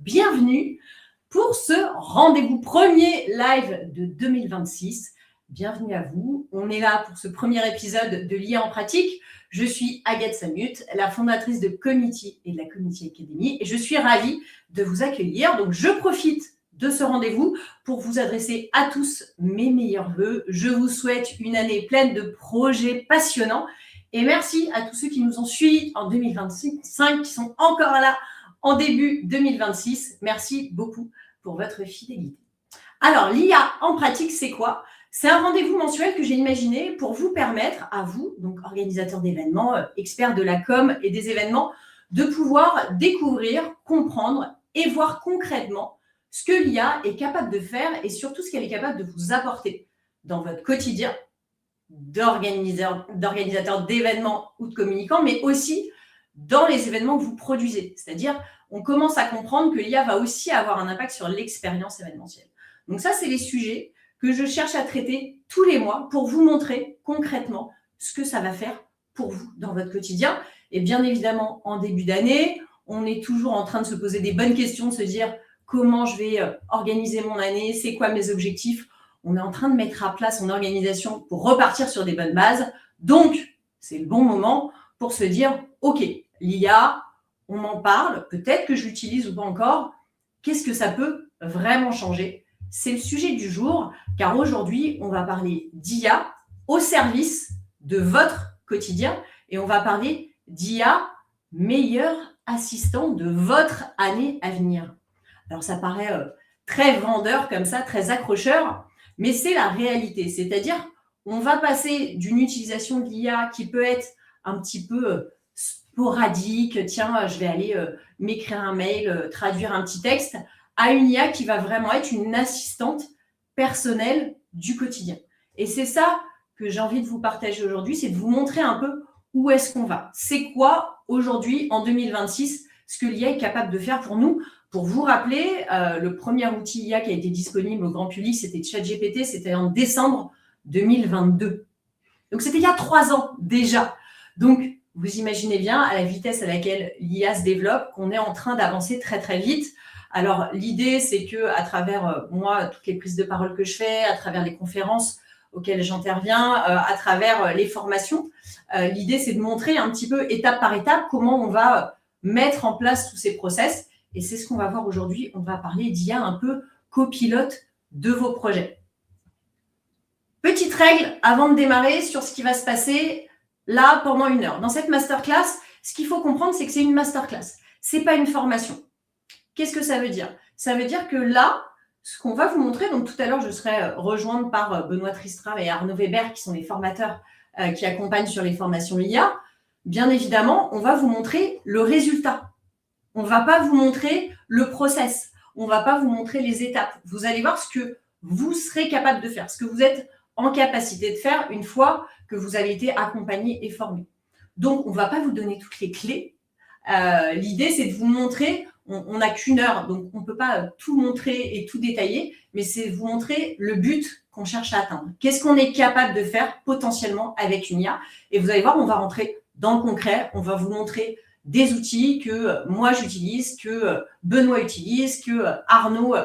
bienvenue pour ce rendez-vous premier live de 2026. Bienvenue à vous. On est là pour ce premier épisode de l'IA en pratique. Je suis Agathe Samut, la fondatrice de Community et de la Community Academy et je suis ravie de vous accueillir. Donc, je profite de ce rendez-vous pour vous adresser à tous mes meilleurs vœux. Je vous souhaite une année pleine de projets passionnants et merci à tous ceux qui nous ont suivis en 2025, qui sont encore là en début 2026. Merci beaucoup pour votre fidélité. Alors, l'IA en pratique, c'est quoi ? C'est un rendez-vous mensuel que j'ai imaginé pour vous permettre, à vous, donc organisateurs d'événements, experts de la com et des événements, de pouvoir découvrir, comprendre et voir concrètement ce que l'IA est capable de faire et surtout ce qu'elle est capable de vous apporter dans votre quotidien d'organisateur d'événements ou de communicants, mais aussi dans les événements que vous produisez. C'est-à-dire, on commence à comprendre que l'IA va aussi avoir un impact sur l'expérience événementielle. Donc ça, c'est les sujets que je cherche à traiter tous les mois pour vous montrer concrètement ce que ça va faire pour vous dans votre quotidien. Et bien évidemment, en début d'année, on est toujours en train de se poser des bonnes questions, de se dire comment je vais organiser mon année, c'est quoi mes objectifs. On est en train de mettre à plat son organisation pour repartir sur des bonnes bases. Donc, c'est le bon moment pour se dire, OK, l'IA, on m'en parle, peut-être que je l'utilise ou pas encore. Qu'est-ce que ça peut vraiment changer ? C'est le sujet du jour, car aujourd'hui, on va parler d'IA au service de votre quotidien et on va parler d'IA meilleur assistant de votre année à venir. Alors, ça paraît très vendeur comme ça, très accrocheur, mais c'est la réalité. C'est-à-dire, on va passer d'une utilisation de l'IA qui peut être un petit peu sporadique, tiens, je vais aller m'écrire un mail, traduire un petit texte, à une IA qui va vraiment être une assistante personnelle du quotidien. Et c'est ça que j'ai envie de vous partager aujourd'hui, c'est de vous montrer un peu où est-ce qu'on va. C'est quoi aujourd'hui, en 2026, ce que l'IA est capable de faire pour nous. Pour vous rappeler, le premier outil IA qui a été disponible au grand public, c'était ChatGPT, c'était en décembre 2022. Donc, c'était il y a 3 ans déjà. Donc, vous imaginez bien, à la vitesse à laquelle l'IA se développe, qu'on est en train d'avancer très, très vite. Alors, l'idée, c'est qu'à travers, moi, toutes les prises de parole que je fais, à travers les conférences auxquelles j'interviens, à travers les formations, l'idée, c'est de montrer un petit peu, étape par étape, comment on va mettre en place tous ces process. Et c'est ce qu'on va voir aujourd'hui. On va parler d'IA un peu copilote de vos projets. Petite règle avant de démarrer sur ce qui va se passer là pendant 1 heure. Dans cette masterclass, ce qu'il faut comprendre, c'est que c'est une masterclass. Ce n'est pas une formation. Qu'est-ce que ça veut dire ? Ça veut dire que là, ce qu'on va vous montrer, donc tout à l'heure, je serai rejointe par Benoît Tristram et Arnaud Weber, qui sont les formateurs qui accompagnent sur les formations IA. Bien évidemment, on va vous montrer le résultat. On ne va pas vous montrer le process. On ne va pas vous montrer les étapes. Vous allez voir ce que vous serez capable de faire, ce que vous êtes en capacité de faire une fois que vous avez été accompagné et formé. Donc, on ne va pas vous donner toutes les clés. L'idée, c'est de vous montrer, on n'a qu'1 heure, donc on ne peut pas tout montrer et tout détailler, mais c'est de vous montrer le but qu'on cherche à atteindre. Qu'est-ce qu'on est capable de faire potentiellement avec une IA ? Et vous allez voir, on va rentrer dans le concret, on va vous montrer des outils que moi j'utilise, que Benoît utilise, que Arnaud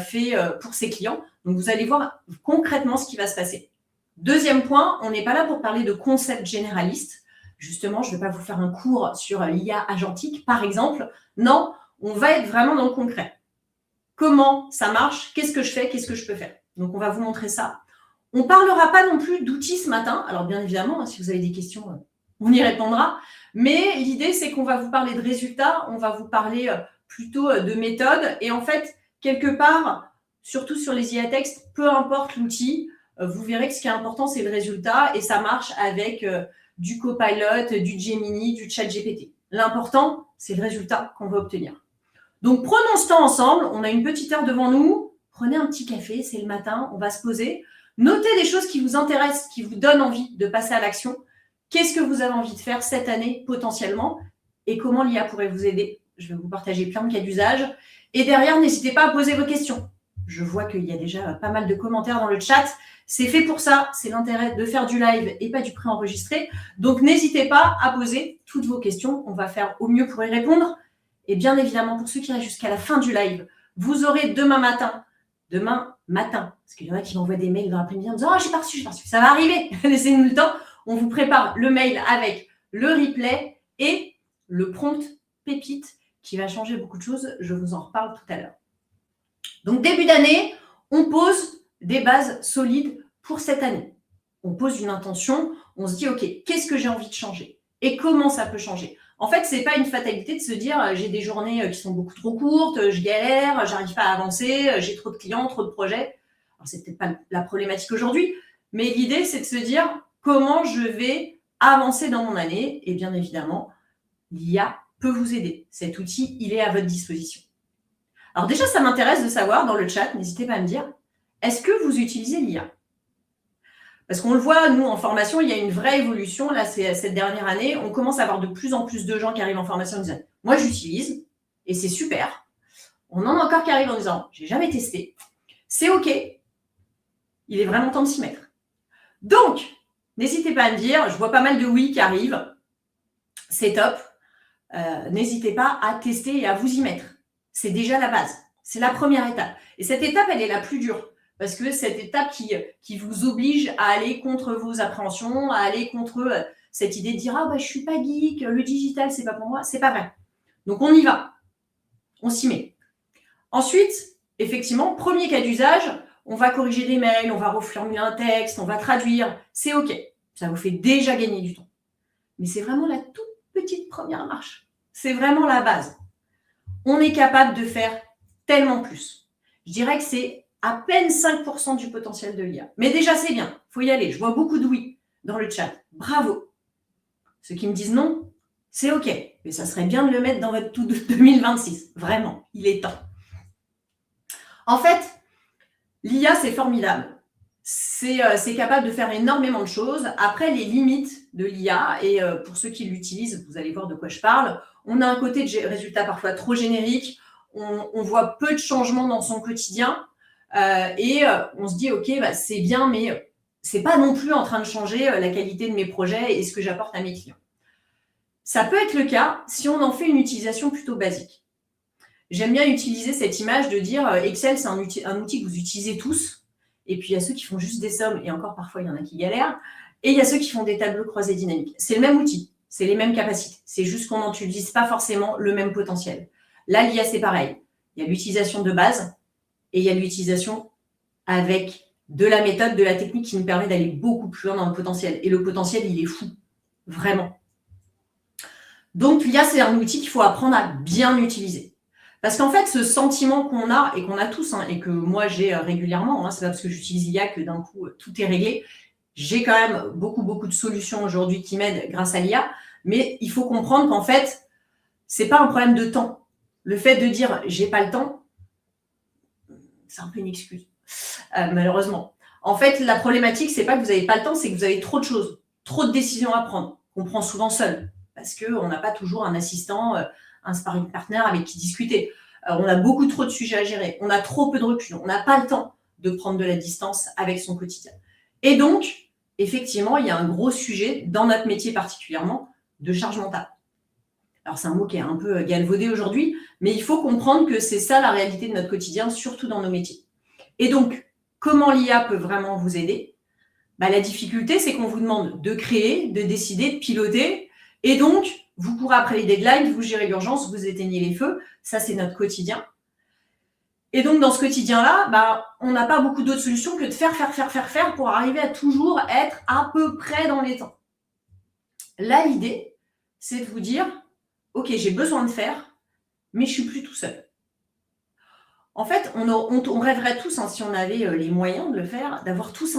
fait pour ses clients. Donc, vous allez voir concrètement ce qui va se passer. Deuxième point, on n'est pas là pour parler de concepts généralistes. Justement, je ne vais pas vous faire un cours sur l'IA agentique, par exemple. Non, on va être vraiment dans le concret. Comment ça marche ? Qu'est-ce que je fais ? Qu'est-ce que je peux faire ? Donc, on va vous montrer ça. On ne parlera pas non plus d'outils ce matin. Alors, bien évidemment, si vous avez des questions, on y répondra. Mais l'idée, c'est qu'on va vous parler de résultats, on va vous parler plutôt de méthodes. Et en fait, quelque part, surtout sur les IA textes, peu importe l'outil, vous verrez que ce qui est important, c'est le résultat. Et ça marche avec du Copilot, du Gemini, du ChatGPT. L'important, c'est le résultat qu'on va obtenir. Donc, prenons ce temps ensemble. On a une petite heure devant nous. Prenez un petit café, c'est le matin, on va se poser. Notez des choses qui vous intéressent, qui vous donnent envie de passer à l'action. Qu'est-ce que vous avez envie de faire cette année potentiellement et comment l'IA pourrait vous aider ? Je vais vous partager plein de cas d'usage. Et derrière, n'hésitez pas à poser vos questions. Je vois qu'il y a déjà pas mal de commentaires dans le chat. C'est fait pour ça. C'est l'intérêt de faire du live et pas du préenregistré. Donc, n'hésitez pas à poser toutes vos questions. On va faire au mieux pour y répondre. Et bien évidemment, pour ceux qui restent jusqu'à la fin du live, vous aurez demain matin, parce qu'il y en a qui m'envoient des mails dans l'après-midi en me disant « Oh, j'ai pas reçu. » Ça va arriver, laissez-nous le temps. On vous prépare le mail avec le replay et le prompt pépite qui va changer beaucoup de choses. Je vous en reparle tout à l'heure. Donc, début d'année, on pose des bases solides pour cette année. On pose une intention, on se dit « Ok, qu'est-ce que j'ai envie de changer et comment ça peut changer ?» En fait, ce n'est pas une fatalité de se dire « J'ai des journées qui sont beaucoup trop courtes, je galère, j'arrive pas à avancer, j'ai trop de clients, trop de projets. » Alors, c'est peut-être pas la problématique aujourd'hui, mais l'idée, c'est de se dire « Comment je vais avancer dans mon année ?» Et bien évidemment, l'IA peut vous aider. Cet outil, il est à votre disposition. Alors déjà, ça m'intéresse de savoir dans le chat, n'hésitez pas à me dire, est-ce que vous utilisez l'IA ? Parce qu'on le voit, nous, en formation, il y a une vraie évolution. Là, c'est cette dernière année, on commence à avoir de plus en plus de gens qui arrivent en formation en disant « Moi, j'utilise et c'est super. » On en a encore qui arrivent en disant « J'ai jamais testé. C'est OK. Il est vraiment temps de s'y mettre. » Donc, n'hésitez pas à me dire, je vois pas mal de oui qui arrivent. C'est top. N'hésitez pas à tester et à vous y mettre. C'est déjà la base. C'est la première étape. Et cette étape, elle est la plus dure. Parce que cette étape qui vous oblige à aller contre vos appréhensions, à aller contre cette idée de dire « Ah, bah, je suis pas geek, le digital, c'est pas pour moi », c'est pas vrai. Donc, on y va. On s'y met. Ensuite, effectivement, premier cas d'usage, on va corriger des mails, on va reformuler un texte, on va traduire. C'est OK. Ça vous fait déjà gagner du temps. Mais c'est vraiment la toute petite première marche. C'est vraiment la base. On est capable de faire tellement plus. Je dirais que c'est à peine 5% du potentiel de l'IA. Mais déjà, c'est bien. Il faut y aller. Je vois beaucoup de oui dans le chat. Bravo. Ceux qui me disent non, c'est OK. Mais ça serait bien de le mettre dans votre tout 2026. Vraiment, il est temps. En fait, l'IA, c'est formidable. C'est capable de faire énormément de choses. Après, les limites de l'IA, et pour ceux qui l'utilisent, vous allez voir de quoi je parle, on a un côté de résultat parfois trop générique, on voit peu de changements dans son quotidien, et on se dit, OK, bah, c'est bien, mais c'est pas non plus en train de changer la qualité de mes projets et ce que j'apporte à mes clients. Ça peut être le cas si on en fait une utilisation plutôt basique. J'aime bien utiliser cette image de dire Excel, c'est un outil que vous utilisez tous. Et puis, il y a ceux qui font juste des sommes, et encore parfois, il y en a qui galèrent. Et il y a ceux qui font des tableaux croisés dynamiques. C'est le même outil, c'est les mêmes capacités. C'est juste qu'on n'utilise pas forcément le même potentiel. Là, l'IA, c'est pareil. Il y a l'utilisation de base et il y a l'utilisation avec de la méthode, de la technique qui nous permet d'aller beaucoup plus loin dans le potentiel. Et le potentiel, il est fou, vraiment. Donc, l'IA, c'est un outil qu'il faut apprendre à bien utiliser. Parce qu'en fait, ce sentiment qu'on a, et qu'on a tous, et que moi j'ai régulièrement, c'est pas parce que j'utilise l'IA que d'un coup tout est réglé. J'ai quand même beaucoup de solutions aujourd'hui qui m'aident grâce à l'IA, mais il faut comprendre qu'en fait, c'est pas un problème de temps. Le fait de dire j'ai pas le temps, c'est un peu une excuse, malheureusement. En fait, la problématique, c'est pas que vous n'avez pas le temps, c'est que vous avez trop de choses, trop de décisions à prendre, qu'on prend souvent seul, parce qu'on n'a pas toujours un assistant, un sparring partner avec qui discuter. On a beaucoup trop de sujets à gérer. On a trop peu de recul. On n'a pas le temps de prendre de la distance avec son quotidien. Et donc, effectivement, il y a un gros sujet, dans notre métier particulièrement, de charge mentale. Alors, c'est un mot qui est un peu galvaudé aujourd'hui, mais il faut comprendre que c'est ça la réalité de notre quotidien, surtout dans nos métiers. Et donc, comment l'IA peut vraiment vous aider ? La difficulté, c'est qu'on vous demande de créer, de décider, de piloter, et donc, vous courez après les deadlines, vous gérez l'urgence, vous éteignez les feux. Ça, c'est notre quotidien. Et donc, dans ce quotidien-là, on n'a pas beaucoup d'autres solutions que de faire pour arriver à toujours être à peu près dans les temps. Là, l'idée, c'est de vous dire, OK, j'ai besoin de faire, mais je ne suis plus tout seul. En fait, on rêverait tous, si on avait les moyens de le faire, d'avoir tous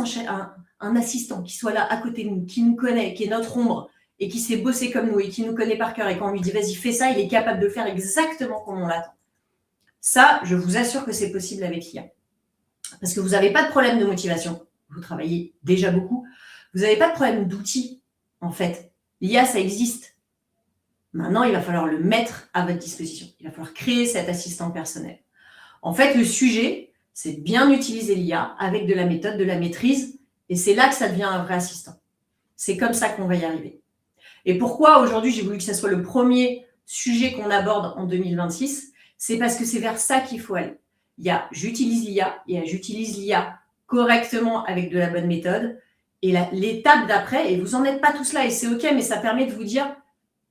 un assistant qui soit là à côté de nous, qui nous connaît, qui est notre ombre, et qui sait bosser comme nous et qui nous connaît par cœur et quand on lui dit « vas-y, fais ça », il est capable de le faire exactement comme on l'attend. Ça, je vous assure que c'est possible avec l'IA. Parce que vous n'avez pas de problème de motivation. Vous travaillez déjà beaucoup. Vous n'avez pas de problème d'outils, en fait. L'IA, ça existe. Maintenant, il va falloir le mettre à votre disposition. Il va falloir créer cet assistant personnel. En fait, le sujet, c'est de bien utiliser l'IA avec de la méthode, de la maîtrise. Et c'est là que ça devient un vrai assistant. C'est comme ça qu'on va y arriver. Et pourquoi aujourd'hui j'ai voulu que ça soit le premier sujets qu'on aborde en 2026, c'est parce que c'est vers ça qu'il faut aller. Il y a j'utilise l'IA, et j'utilise l'IA correctement avec de la bonne méthode. Et l'étape d'après, et vous n'en êtes pas tous là, et c'est OK, mais ça permet de vous dire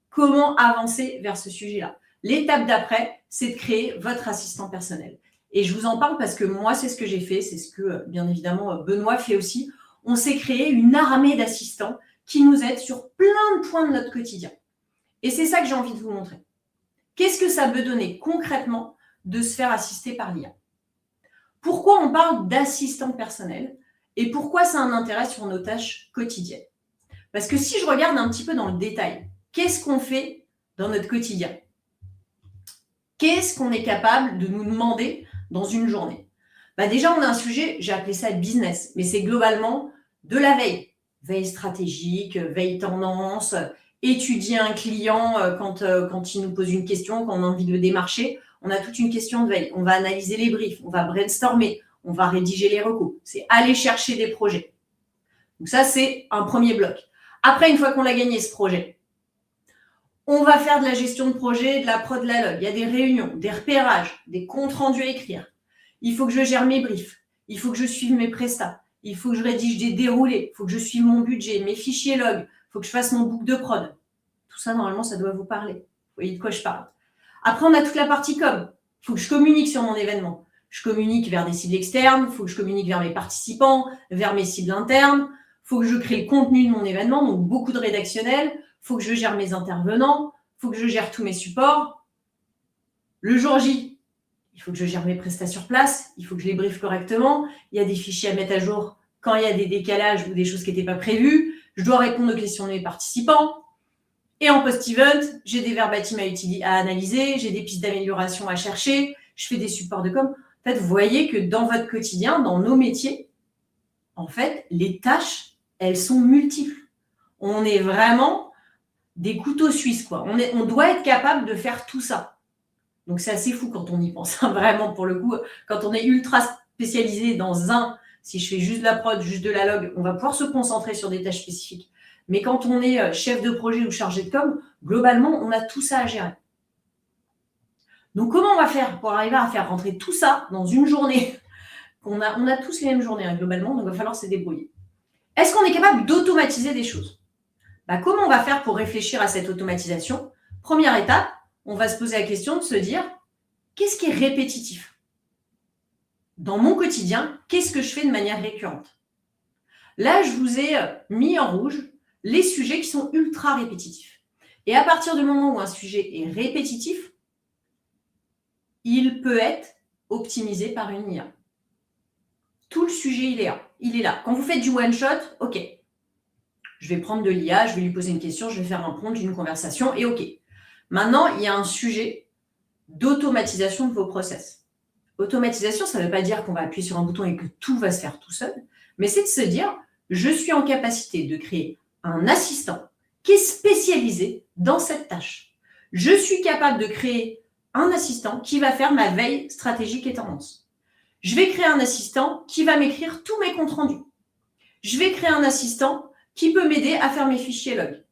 comment avancer vers ce sujet-là. L'étape d'après, c'est de créer votre assistant personnel. Et je vous en parle parce que moi, c'est ce que j'ai fait, c'est ce que, bien évidemment, Benoît fait aussi. On s'est créé une armée d'assistants qui nous aident sur plein de points de notre quotidien. Et c'est ça que j'ai envie de vous montrer. Qu'est-ce que ça peut donner concrètement de se faire assister par l'IA? Pourquoi on parle d'assistant personnel et pourquoi ça a un intérêt sur nos tâches quotidiennes? Parce que si je regarde un petit peu dans le détail, qu'est-ce qu'on fait dans notre quotidien? Qu'est-ce qu'on est capable de nous demander dans une journée? Déjà, on a un sujet, j'ai appelé ça business, mais c'est globalement de la veille. Veille stratégique, veille tendance, étudier un client quand il nous pose une question, quand on a envie de le démarcher. On a toute une question de veille. On va analyser les briefs, on va brainstormer, on va rédiger les recos. C'est aller chercher des projets. Donc ça, c'est un premier bloc. Après, une fois qu'on a gagné ce projet, on va faire de la gestion de projet, de la prod, de la log. Il y a des réunions, des repérages, des comptes rendus à écrire. Il faut que je gère mes briefs. Il faut que je suive mes prestats. Il faut que je rédige des déroulés. Il faut que je suive mon budget, mes fichiers log. Il faut que je fasse mon book de prod. Tout ça, normalement, ça doit vous parler. Vous voyez de quoi je parle. Après, on a toute la partie com. Il faut que je communique sur mon événement. Je communique vers des cibles externes. Il faut que je communique vers mes participants, vers mes cibles internes. Il faut que je crée le contenu de mon événement, donc beaucoup de rédactionnel. Il faut que je gère mes intervenants. Il faut que je gère tous mes supports. Le jour J, il faut que je gère mes prestats sur place. Il faut que je les briefe correctement. Il y a des fichiers à mettre à jour quand il y a des décalages ou des choses qui n'étaient pas prévues. Je dois répondre aux questions de mes participants. Et en post-event, j'ai des verbatims à analyser, j'ai des pistes d'amélioration à chercher, je fais des supports de com. En fait, vous voyez que dans votre quotidien, dans nos métiers, en fait, les tâches, elles sont multiples. On est vraiment des couteaux suisses, quoi. On doit être capable de faire tout ça. Donc, c'est assez fou quand on y pense, hein, vraiment, pour le coup. Quand on est ultra spécialisé dans si je fais juste de la prod, juste de la log, on va pouvoir se concentrer sur des tâches spécifiques. Mais quand on est chef de projet ou chargé de com, globalement, on a tout ça à gérer. Donc, comment on va faire pour arriver à faire rentrer tout ça dans une journée? On a tous les mêmes journées, hein, globalement, donc il va falloir se débrouiller. Est-ce qu'on est capable d'automatiser des choses? Comment on va faire pour réfléchir à cette automatisation? Première étape, on va se poser la question de se dire, qu'est-ce qui est répétitif? Dans mon quotidien, qu'est-ce que je fais de manière récurrente? Là, je vous ai mis en rouge les sujets qui sont ultra répétitifs. Et à partir du moment où un sujet est répétitif, il peut être optimisé par une IA. Tout le sujet, il est là. Quand vous faites du one-shot, OK. Je vais prendre de l'IA, je vais lui poser une question, je vais faire un prompt, une conversation, et OK. Maintenant, il y a un sujet d'automatisation de vos process. Automatisation, ça ne veut pas dire qu'on va appuyer sur un bouton et que tout va se faire tout seul, mais c'est de se dire, je suis en capacité de créer un assistant qui est spécialisé dans cette tâche. Je suis capable de créer un assistant qui va faire ma veille stratégique et tendance. Je vais créer un assistant qui va m'écrire tous mes comptes rendus. Je vais créer un assistant qui peut m'aider à faire mes fichiers log.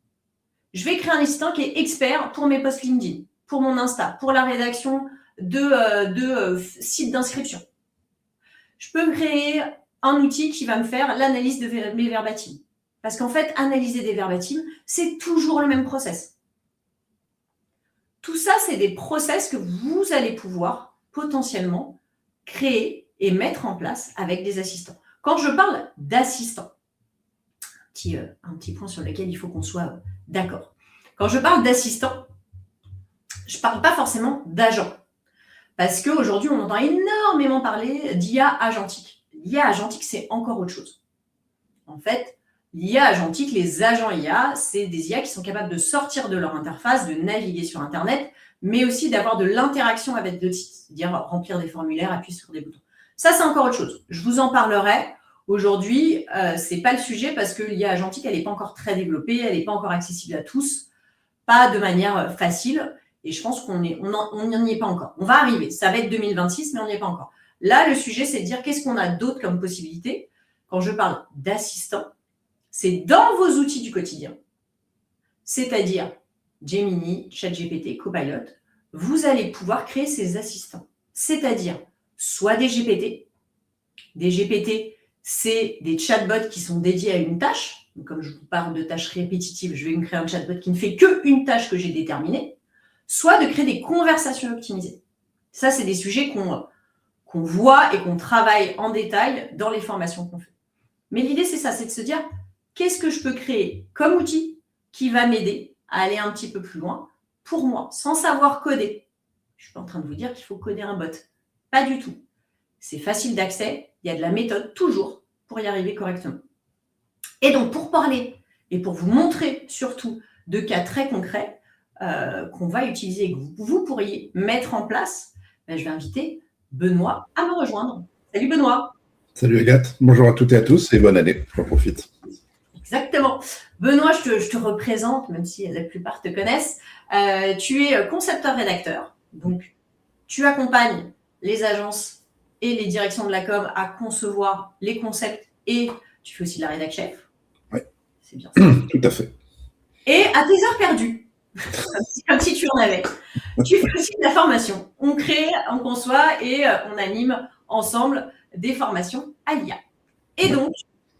Je vais créer un assistant qui est expert pour mes posts LinkedIn, pour mon Insta, pour la rédaction de sites d'inscription. Je peux créer un outil qui va me faire l'analyse de mes verbatims. Parce qu'en fait, analyser des verbatims, c'est toujours le même process. Tout ça, c'est des process que vous allez pouvoir potentiellement créer et mettre en place avec des assistants. Quand je parle d'assistants, un petit point sur lequel il faut qu'on soit d'accord. Quand je parle d'assistants, je ne parle pas forcément d'agents. Parce qu'aujourd'hui, on entend énormément parler d'IA agentique. L'IA agentique, c'est encore autre chose. En fait, l'IA agentique, les agents IA, c'est des IA qui sont capables de sortir de leur interface, de naviguer sur Internet, mais aussi d'avoir de l'interaction avec d'autres sites, c'est-à-dire remplir des formulaires, appuyer sur des boutons. Ça, c'est encore autre chose. Je vous en parlerai. Aujourd'hui, ce n'est pas le sujet parce que l'IA agentique, elle n'est pas encore très développée, elle n'est pas encore accessible à tous, pas de manière facile. Et je pense qu'on n'y est pas encore. On va arriver. Ça va être 2026, mais on n'y est pas encore. Là, le sujet, c'est de dire qu'est-ce qu'on a d'autre comme possibilité. Quand je parle d'assistants, c'est dans vos outils du quotidien. C'est-à-dire Gemini, ChatGPT, Copilot, vous allez pouvoir créer ces assistants. C'est-à-dire soit des GPT. Des GPT, c'est des chatbots qui sont dédiés à une tâche. Donc, comme je vous parle de tâches répétitives, je vais me créer un chatbot qui ne fait qu'une tâche que j'ai déterminée. Soit de créer des conversations optimisées. Ça, c'est des sujets qu'on voit et qu'on travaille en détail dans les formations qu'on fait. Mais l'idée, c'est ça, c'est de se dire, qu'est-ce que je peux créer comme outil qui va m'aider à aller un petit peu plus loin pour moi, sans savoir coder. Je ne suis pas en train de vous dire qu'il faut coder un bot. Pas du tout. C'est facile d'accès, il y a de la méthode toujours pour y arriver correctement. Et donc, pour parler et pour vous montrer surtout de cas très concrets qu'on va utiliser et que vous pourriez mettre en place, je vais inviter Benoît à me rejoindre. Salut Benoît. Salut Agathe, bonjour à toutes et à tous et bonne année, j'en profite. Exactement. Benoît, je te représente, même si la plupart te connaissent. Tu es concepteur-rédacteur, donc tu accompagnes les agences et les directions de la com à concevoir les concepts et tu fais aussi de la rédac chef. Oui, c'est bien ça. Tout à fait. Et à tes heures perdues, comme si tu en avais, tu fais aussi de la formation. On crée, on conçoit et on anime ensemble des formations à l'IA. Et donc,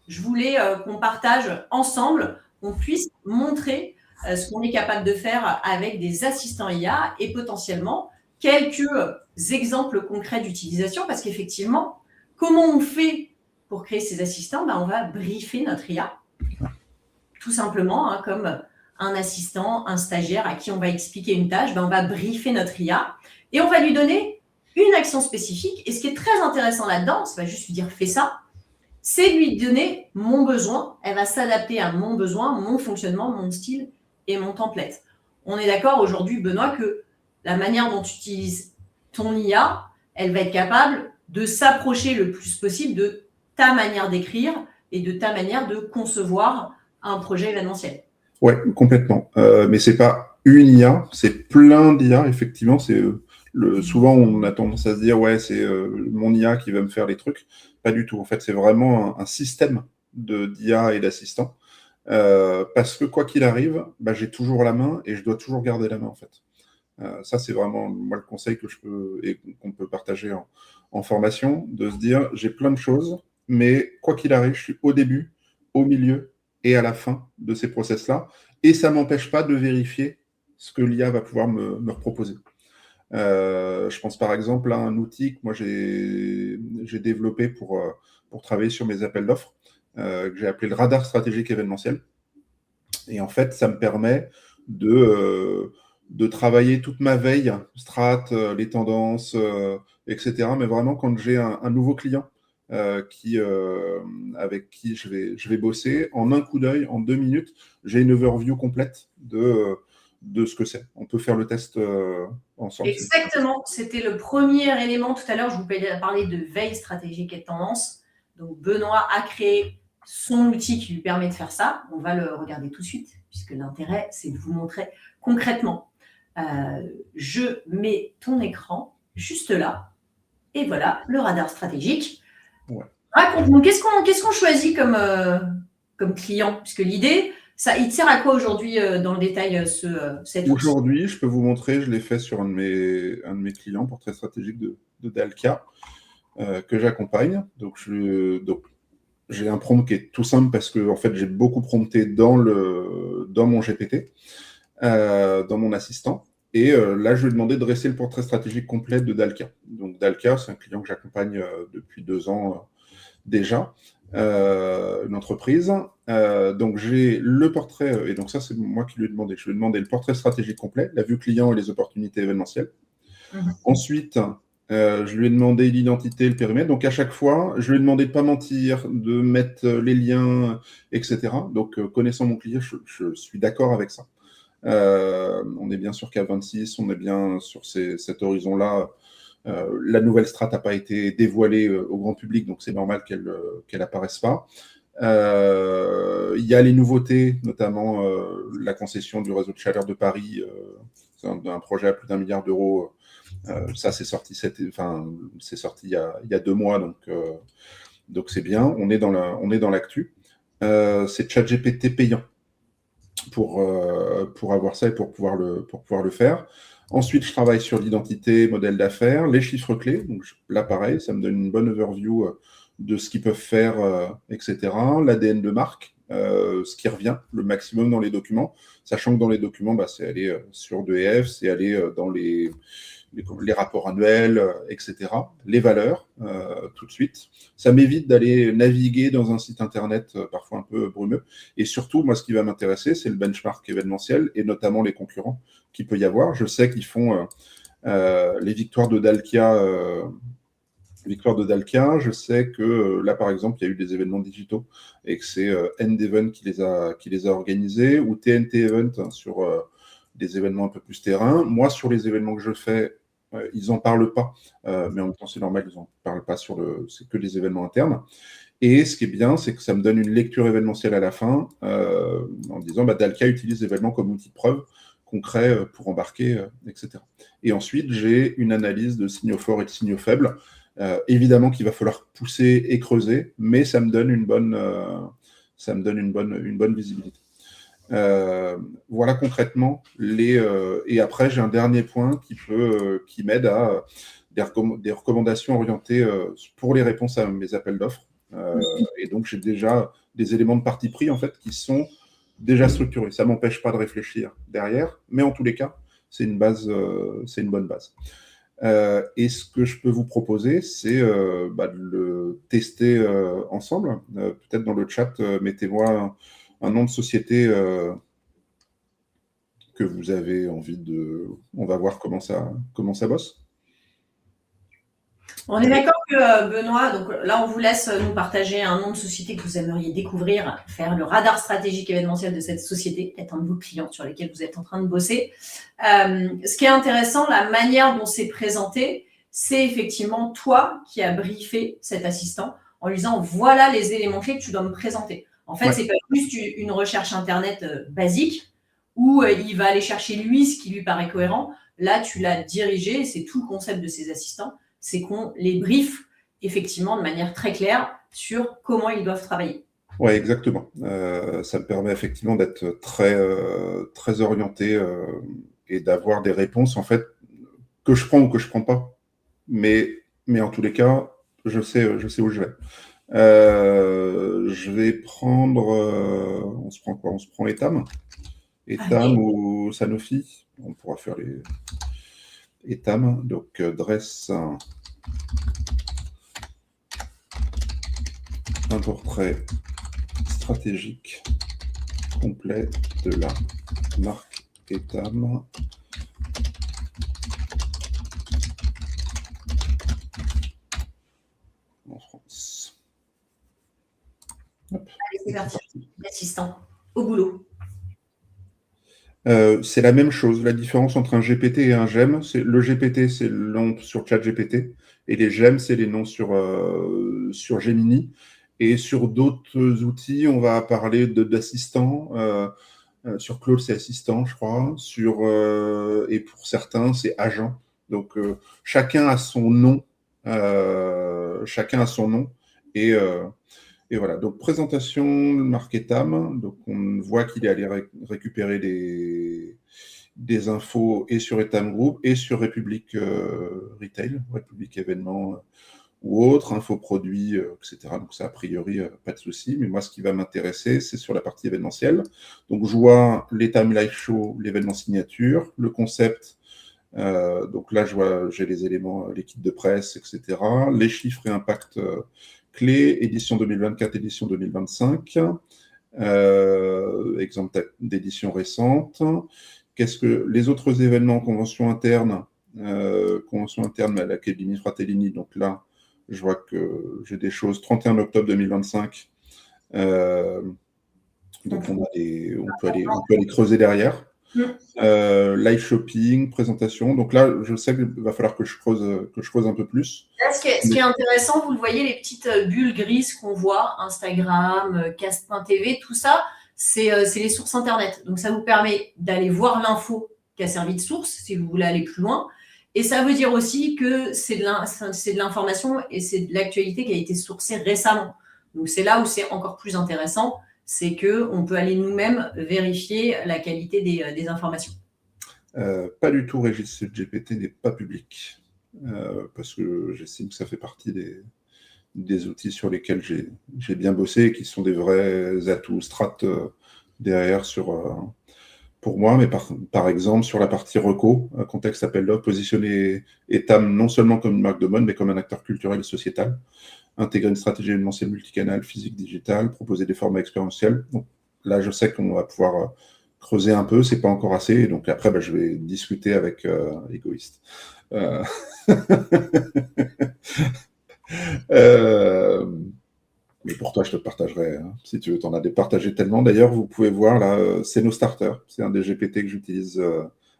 je voulais qu'on partage ensemble, qu'on puisse montrer ce qu'on est capable de faire avec des assistants IA et potentiellement quelques exemples concrets d'utilisation parce qu'effectivement, comment on fait pour créer ces assistants? On va briefer notre IA, tout simplement, comme un assistant, un stagiaire à qui on va expliquer une tâche, on va briefer notre IA et on va lui donner une action spécifique. Et ce qui est très intéressant là-dedans, c'est pas juste lui dire « fais ça », c'est lui donner mon besoin. Elle va s'adapter à mon besoin, mon fonctionnement, mon style et mon template. On est d'accord aujourd'hui, Benoît, que la manière dont tu utilises ton IA, elle va être capable de s'approcher le plus possible de ta manière d'écrire et de ta manière de concevoir un projet événementiel. Oui, complètement. Mais c'est pas une IA, c'est plein d'IA, effectivement. Souvent, on a tendance à se dire, ouais, c'est mon IA qui va me faire les trucs. Pas du tout. En fait, c'est vraiment un système d'IA et d'assistants. Parce que quoi qu'il arrive, j'ai toujours la main et je dois toujours garder la main, en fait. Ça, c'est vraiment, moi, le conseil que je peux et qu'on peut partager en formation, de se dire, j'ai plein de choses, mais quoi qu'il arrive, je suis au début, au milieu et à la fin de ces process-là, et ça ne m'empêche pas de vérifier ce que l'IA va pouvoir me proposer. Je pense par exemple à un outil que moi j'ai développé pour travailler sur mes appels d'offres, que j'ai appelé le radar stratégique événementiel. Et en fait, ça me permet de travailler toute ma veille, strat, les tendances, etc. Mais vraiment, quand j'ai un nouveau client avec qui je vais bosser, en un coup d'œil, en 2 minutes, j'ai une overview complète de ce que c'est. On peut faire le test ensemble. Exactement, c'était le premier élément. Tout à l'heure, je vous parlais de veille stratégique et de tendance. Donc, Benoît a créé son outil qui lui permet de faire ça. On va le regarder tout de suite, puisque l'intérêt, c'est de vous montrer concrètement. Je mets ton écran juste là. Et voilà, le radar stratégique. Ouais. Raconte-nous, qu'est-ce qu'on choisit comme client? Puisque l'idée, il sert à quoi aujourd'hui dans le détail cet outil? Aujourd'hui, je peux vous montrer, je l'ai fait sur un de mes clients, portrait stratégique de Dalkia, que j'accompagne. Donc, j'ai un prompt qui est tout simple parce que en fait, j'ai beaucoup prompté dans mon GPT, dans mon assistant. Et là, je lui ai demandé de dresser le portrait stratégique complet de Dalkia. Donc, Dalkia, c'est un client que j'accompagne depuis 2 ans déjà, une entreprise. Donc, j'ai le portrait, et donc ça, c'est moi qui lui ai demandé. Je lui ai demandé le portrait stratégique complet, la vue client et les opportunités événementielles. Ensuite, je lui ai demandé l'identité, le périmètre. Donc, à chaque fois, je lui ai demandé de ne pas mentir, de mettre les liens, etc. Donc, connaissant mon client, je suis d'accord avec ça. On est bien sûr qu'à 26, on est bien sur cet horizon-là. La nouvelle strat n'a pas été dévoilée au grand public, donc c'est normal qu'elle apparaisse pas. Il y a les nouveautés, notamment la concession du réseau de chaleur de Paris. C'est un projet à plus d'1 milliard d'euros. Ça, c'est sorti il y a 2 mois, donc c'est bien. On est dans l'actu. C'est ChatGPT payant. pour avoir ça et pour pouvoir le faire. Ensuite, je travaille sur l'identité, modèle d'affaires, les chiffres clés. Donc là, pareil, ça me donne une bonne overview de ce qu'ils peuvent faire, etc. L'ADN de marque, ce qui revient le maximum dans les documents, sachant que dans les documents, c'est aller sur 2EF, c'est aller dans les rapports annuels, etc. Les valeurs, tout de suite. Ça m'évite d'aller naviguer dans un site internet parfois un peu brumeux. Et surtout, moi, ce qui va m'intéresser, c'est le benchmark événementiel et notamment les concurrents qu'il peut y avoir. Je sais qu'ils font les victoires de Dalkia. Je sais que là, par exemple, il y a eu des événements digitaux et que c'est End Event qui les a organisés ou TNT Event sur des événements un peu plus terrain. Moi, sur les événements que je fais, ils n'en parlent pas, mais en même temps, c'est normal, ils n'en parlent pas c'est que des événements internes. Et ce qui est bien, c'est que ça me donne une lecture événementielle à la fin, en disant Dalkia utilise l'événement comme outil de preuve concret pour embarquer, etc. Et ensuite, j'ai une analyse de signaux forts et de signaux faibles. Évidemment qu'il va falloir pousser et creuser, mais ça me donne une bonne visibilité. Voilà concrètement et après j'ai un dernier point qui m'aide à des recommandations orientées pour les réponses à mes appels d'offres. Et donc j'ai déjà des éléments de parti pris en fait qui sont déjà structurés. Ça m'empêche pas de réfléchir derrière, mais en tous les cas c'est une bonne base. Et ce que je peux vous proposer, c'est de le tester ensemble. Peut-être dans le chat, mettez-moi un nom de société que vous avez envie de... On va voir comment ça bosse. On est d'accord que Benoît, donc là on vous laisse nous partager un nom de société que vous aimeriez découvrir, faire le radar stratégique événementiel de cette société, peut-être un de vos clients sur lesquels vous êtes en train de bosser. Ce qui est intéressant, la manière dont c'est présenté, c'est effectivement toi qui as briefé cet assistant en lui disant voilà les éléments clés que tu dois me présenter. En fait, c'est pas juste une recherche internet basique où il va aller chercher lui ce qui lui paraît cohérent. Là, tu l'as dirigé, et c'est tout le concept de ces assistants, c'est qu'on les briefe effectivement de manière très claire sur comment ils doivent travailler. Oui, exactement. Ça me permet effectivement d'être très, très orienté et d'avoir des réponses en fait que je prends ou que je ne prends pas. Mais en tous les cas, je sais où je vais. Je vais prendre... on se prend quoi? On se prend Etam ou Sanofi. On pourra faire les... Etam, donc dresse un portrait stratégique complet de la marque Etam. En France. Hop. Allez, c'est parti. L'assistant, au boulot. C'est la même chose. La différence entre un GPT et un GEM, le GPT, c'est le nom sur ChatGPT, et les GEM, c'est les noms sur Gemini. Et sur d'autres outils, on va parler d'assistants. Sur Claude, c'est assistant, je crois. Et pour certains, c'est agent. Donc, chacun a son nom. Et voilà, donc présentation de marque Etam. Donc on voit qu'il est allé récupérer des infos et sur Etam Group et sur République Retail, République Événements ou autres, infoproduits, etc. Donc ça, a priori, pas de souci. Mais moi, ce qui va m'intéresser, c'est sur la partie événementielle. Donc je vois l'Etam Live Show, l'événement signature, le concept. Donc là, j'ai les éléments, les kits de presse, etc. Les chiffres et impacts clés, édition 2024, édition 2025, exemple d'édition récente. Qu'est-ce que les autres événements, convention interne à l'Académie Fratellini, donc là, je vois que j'ai des choses, 31 octobre 2025, donc on peut aller creuser derrière. Live shopping, présentation. Donc là, je sais qu'il va falloir que je creuse un peu plus. Là, ce qui est intéressant, vous le voyez, les petites bulles grises qu'on voit, Instagram, Cast.tv, tout ça, c'est les sources Internet. Donc, ça vous permet d'aller voir l'info qui a servi de source, si vous voulez aller plus loin. Et ça veut dire aussi que c'est de l'information et c'est de l'actualité qui a été sourcée récemment. Donc, c'est là où c'est encore plus intéressant. c'est qu'on peut aller nous-mêmes vérifier la qualité des informations. Pas du tout, Régis, ce GPT n'est pas public, parce que j'estime que ça fait partie des outils sur lesquels j'ai bien bossé et qui sont des vrais atouts strat derrière pour moi, mais par exemple, sur la partie reco, contexte appel d'offres, positionner Etam non seulement comme une marque de mode, mais comme un acteur culturel et sociétal, intégrer une stratégie événementielle multicanal, physique, digital, proposer des formats expérientiels. Donc, là, je sais qu'on va pouvoir creuser un peu, c'est pas encore assez, donc après, je vais discuter avec Égoïste. Mais pour toi, je te partagerai, hein, si tu veux. Tu en as départagé tellement. D'ailleurs, vous pouvez voir, là, c'est nos starters. C'est un des GPT que j'utilise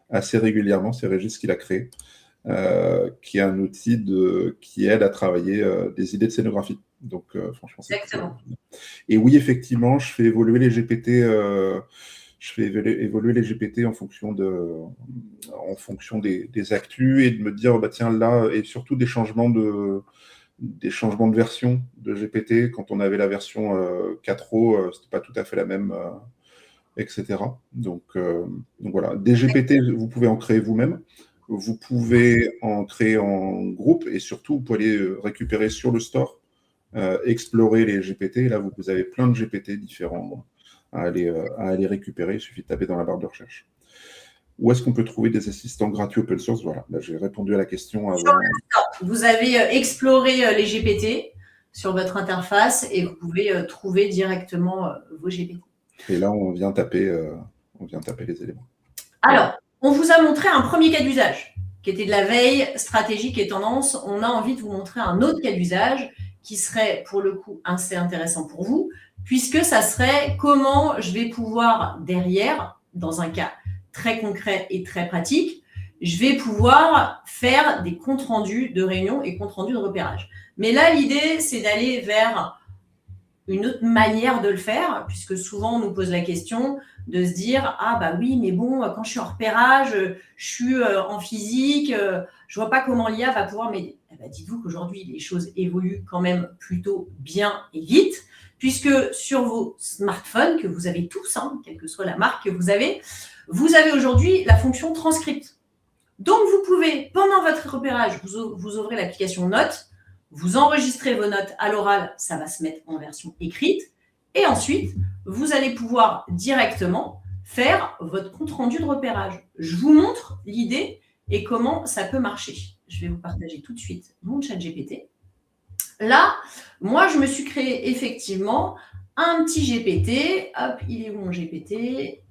assez régulièrement. C'est Régis qui l'a créé, qui est un outil qui aide à travailler des idées de scénographie. Donc, franchement, c'est Exactement. Et oui, effectivement, je fais évoluer les GPT. Je fais évoluer les GPT en fonction des actus et de me dire, tiens, là, et surtout des changements de version de GPT. Quand on avait la version 4.0, c'était pas tout à fait la même, etc. Donc voilà. Des GPT, vous pouvez en créer vous-même. Vous pouvez en créer en groupe et surtout, vous pouvez aller récupérer sur le store, explorer les GPT. Et là, vous avez plein de GPT différents à aller récupérer. Il suffit de taper dans la barre de recherche. Où est-ce qu'on peut trouver des assistants gratuits open source? Voilà, là, j'ai répondu à la question avant. Vous avez exploré les GPT sur votre interface et vous pouvez trouver directement vos GPT. Et là, on vient taper les éléments. Alors, on vous a montré un premier cas d'usage qui était de la veille stratégique et tendance. On a envie de vous montrer un autre cas d'usage qui serait pour le coup assez intéressant pour vous, puisque ça serait comment je vais pouvoir derrière, dans un cas très concret et très pratique, je vais pouvoir faire des comptes rendus de réunion et comptes rendus de repérage. Mais là, l'idée, c'est d'aller vers une autre manière de le faire, puisque souvent on nous pose la question de se dire « Ah bah oui, mais bon, quand je suis en repérage, je suis en physique, je vois pas comment l'IA va pouvoir m'aider. » Dites-vous qu'aujourd'hui, les choses évoluent quand même plutôt bien et vite, puisque sur vos smartphones, que vous avez tous, hein, quelle que soit la marque que vous avez aujourd'hui la fonction transcript. Donc, vous pouvez, pendant votre repérage, vous ouvrez l'application Notes, vous enregistrez vos notes à l'oral, ça va se mettre en version écrite, et ensuite, vous allez pouvoir directement faire votre compte-rendu de repérage. Je vous montre l'idée et comment ça peut marcher. Je vais vous partager tout de suite mon chat GPT. Là, moi, je me suis créé effectivement un petit GPT. Hop, il est où mon GPT ?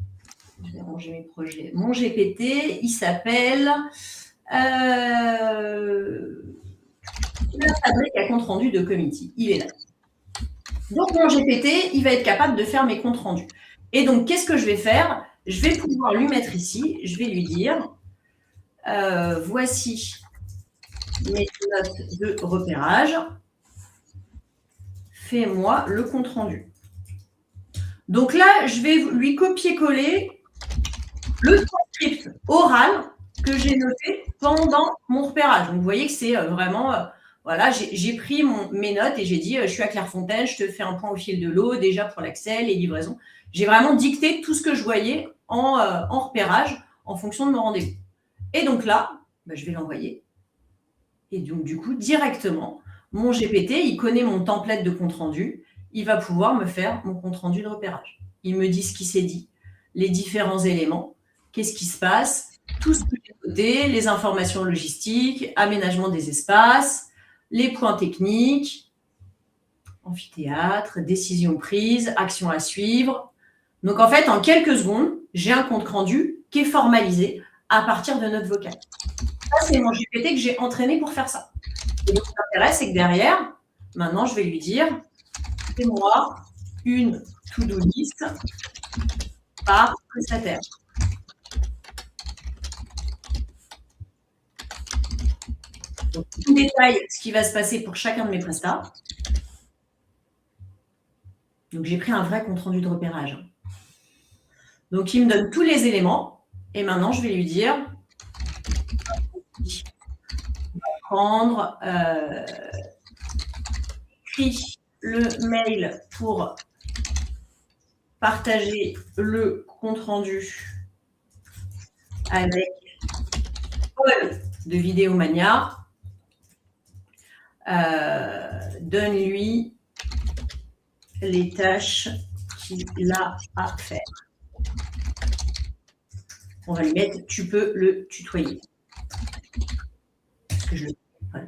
Je vais ranger mes projets. Mon GPT, il s'appelle la fabrique à compte rendu de committee. Il est là. Donc, mon GPT, il va être capable de faire mes comptes rendus. Et donc, qu'est-ce que je vais faire? Je vais pouvoir lui mettre ici, je vais lui dire voici mes notes de repérage. Fais-moi le compte rendu. Donc là, je vais lui copier-coller le transcript oral que j'ai noté pendant mon repérage. Donc, vous voyez que c'est vraiment, voilà, j'ai pris mes notes et j'ai dit, je suis à Clairefontaine, je te fais un point au fil de l'eau, déjà pour l'accès, les livraisons. J'ai vraiment dicté tout ce que je voyais en repérage en fonction de mon rendez-vous. Et donc là, je vais l'envoyer. Et donc, du coup, directement, mon GPT, il connaît mon template de compte-rendu, il va pouvoir me faire mon compte-rendu de repérage. Il me dit ce qui s'est dit, les différents éléments, qu'est-ce qui se passe, tout ce que j'ai noté, les informations logistiques, aménagement des espaces, les points techniques, amphithéâtre, décision prise, action à suivre. Donc, en fait, en quelques secondes, j'ai un compte-rendu qui est formalisé à partir de notre vocal. Ça, c'est mon GPT que j'ai entraîné pour faire ça. Et donc, l'intérêt, c'est que derrière, maintenant, je vais lui dire, fais-moi une to-do list par prestataire. Donc, tout détaille ce qui va se passer pour chacun de mes prestats. Donc, j'ai pris un vrai compte-rendu de repérage. Donc, il me donne tous les éléments. Et maintenant, je vais lui dire, on va prendre, écris le mail pour partager le compte-rendu avec Paul de Vidéomania. Donne-lui les tâches qu'il a à faire. On va lui mettre, tu peux le tutoyer. Parce que voilà.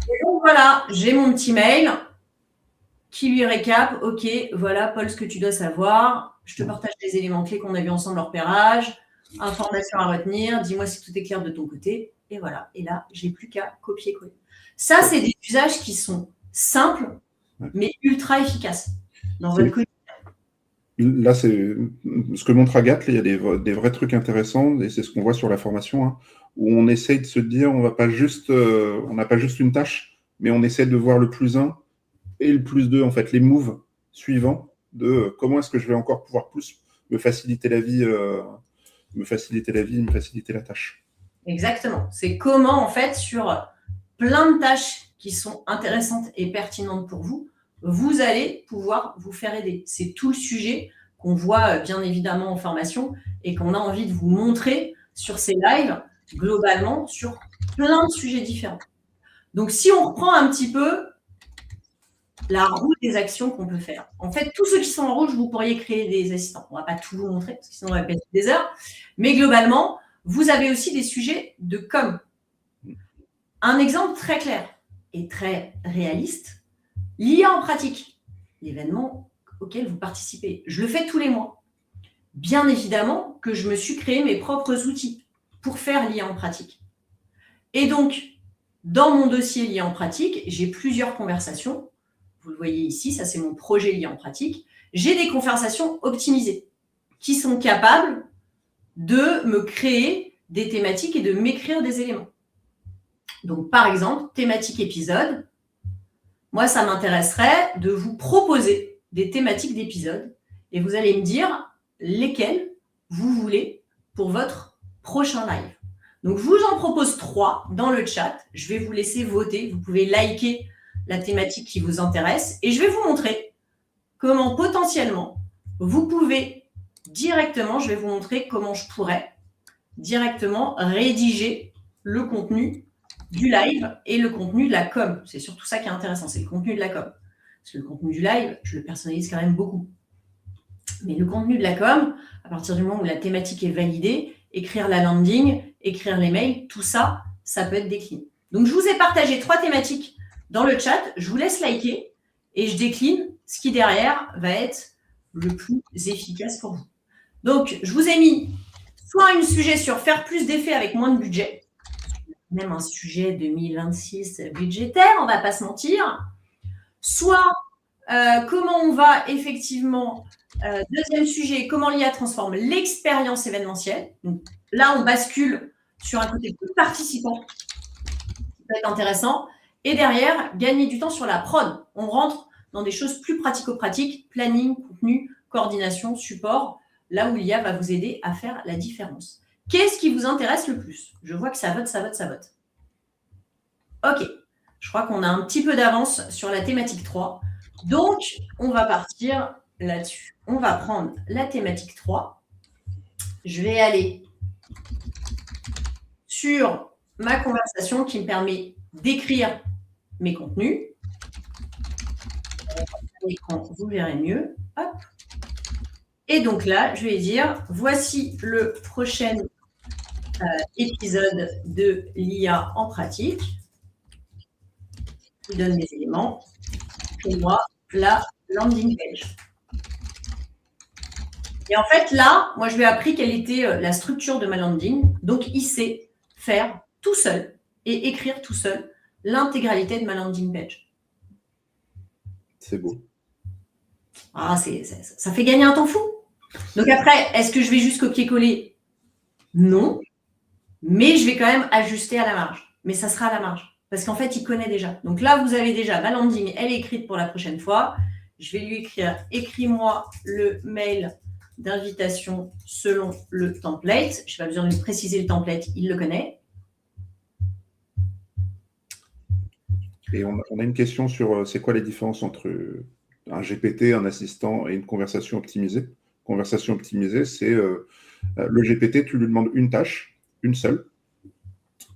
Et donc voilà, j'ai mon petit mail qui lui récap. Ok, voilà, Paul, ce que tu dois savoir. Je te partage les éléments clés qu'on a vus ensemble en repérage. Informations à retenir. Dis-moi si tout est clair de ton côté. Et voilà. Et là, j'ai plus qu'à copier-coller. Ça, c'est des usages qui sont simples, mais ultra efficaces dans votre quotidien. Là, c'est ce que montre Agathe. Il y a des vrais trucs intéressants, et c'est ce qu'on voit sur la formation, hein, où on essaye de se dire, on n'a pas juste une tâche, mais on essaie de voir le +1 et le +2, en fait, les moves suivants de comment est-ce que je vais encore pouvoir plus me faciliter la vie, me faciliter la tâche. Exactement. C'est comment, en fait, sur plein de tâches qui sont intéressantes et pertinentes pour vous, vous allez pouvoir vous faire aider. C'est tout le sujet qu'on voit bien évidemment en formation et qu'on a envie de vous montrer sur ces lives, globalement, sur plein de sujets différents. Donc, si on reprend un petit peu la roue des actions qu'on peut faire. En fait, tous ceux qui sont en rouge, vous pourriez créer des assistants. On ne va pas tout vous montrer, parce que sinon on va passer des heures. Mais globalement, vous avez aussi des sujets de com. Un exemple très clair et très réaliste, l'IA en pratique, l'événement auquel vous participez. Je le fais tous les mois. Bien évidemment que je me suis créé mes propres outils pour faire l'IA en pratique. Et donc, dans mon dossier l'IA en pratique, j'ai plusieurs conversations. Vous le voyez ici, ça c'est mon projet l'IA en pratique. J'ai des conversations optimisées qui sont capables de me créer des thématiques et de m'écrire des éléments. Donc, par exemple, thématique épisode. Moi, ça m'intéresserait de vous proposer des thématiques d'épisodes et vous allez me dire lesquelles vous voulez pour votre prochain live. Donc, je vous en propose 3 dans le chat. Je vais vous laisser voter. Vous pouvez liker la thématique qui vous intéresse et je vais vous montrer comment potentiellement vous pouvez directement, je vais vous montrer comment je pourrais directement rédiger le contenu du live et le contenu de la com. C'est surtout ça qui est intéressant, c'est le contenu de la com. Parce que le contenu du live, je le personnalise quand même beaucoup. Mais le contenu de la com, à partir du moment où la thématique est validée, écrire la landing, écrire les mails, tout ça, ça peut être décliné. Donc, je vous ai partagé 3 thématiques dans le chat. Je vous laisse liker et je décline ce qui derrière va être le plus efficace pour vous. Donc, je vous ai mis soit un sujet sur faire plus d'effets avec moins de budget, même un sujet 2026 budgétaire, on ne va pas se mentir, soit comment on va effectivement, deuxième sujet, comment l'IA transforme l'expérience événementielle. Donc, là, on bascule sur un côté plus participant, qui peut être intéressant. Et derrière, gagner du temps sur la prod. On rentre dans des choses plus pratico-pratiques, planning, contenu, coordination, support, là où l'IA va vous aider à faire la différence. Qu'est-ce qui vous intéresse le plus? Je vois que ça vote, ça vote, ça vote. Ok, je crois qu'on a un petit peu d'avance sur la thématique 3. Donc, on va partir là-dessus. On va prendre la thématique 3. Je vais aller sur ma conversation qui me permet d'écrire mes contenus. Vous verrez mieux. Hop. Et donc là, je vais dire, voici le prochain épisode de l'IA en pratique. Je donne mes éléments. Et moi, la landing page. Et en fait, là, moi, je lui ai appris quelle était la structure de ma landing. Donc, il sait faire tout seul et écrire tout seul l'intégralité de ma landing page. C'est beau. Ah, ça fait gagner un temps fou. Donc après, est-ce que je vais juste copier-coller? Non. Mais je vais quand même ajuster à la marge. Mais ça sera à la marge. Parce qu'en fait, il connaît déjà. Donc là, vous avez déjà ma landing, elle est écrite pour la prochaine fois. Je vais lui écrire, écris-moi le mail d'invitation selon le template. Je n'ai pas besoin de lui préciser le template, il le connaît. Et on a une question sur c'est quoi les différences entre un GPT, un assistant et une conversation optimisée. Conversation optimisée, c'est le GPT, tu lui demandes une tâche, une seule,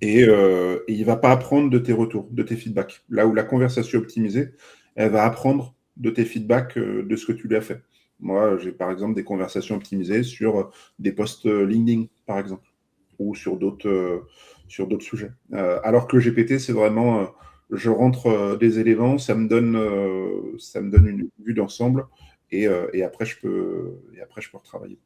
et il ne va pas apprendre de tes retours, de tes feedbacks. Là où la conversation optimisée, elle va apprendre de tes feedbacks, de ce que tu lui as fait. Moi, j'ai par exemple des conversations optimisées sur des posts LinkedIn, par exemple, ou sur d'autres sujets. Alors que le GPT, c'est vraiment, je rentre des éléments, ça me donne une vue d'ensemble, et après, je peux retravailler.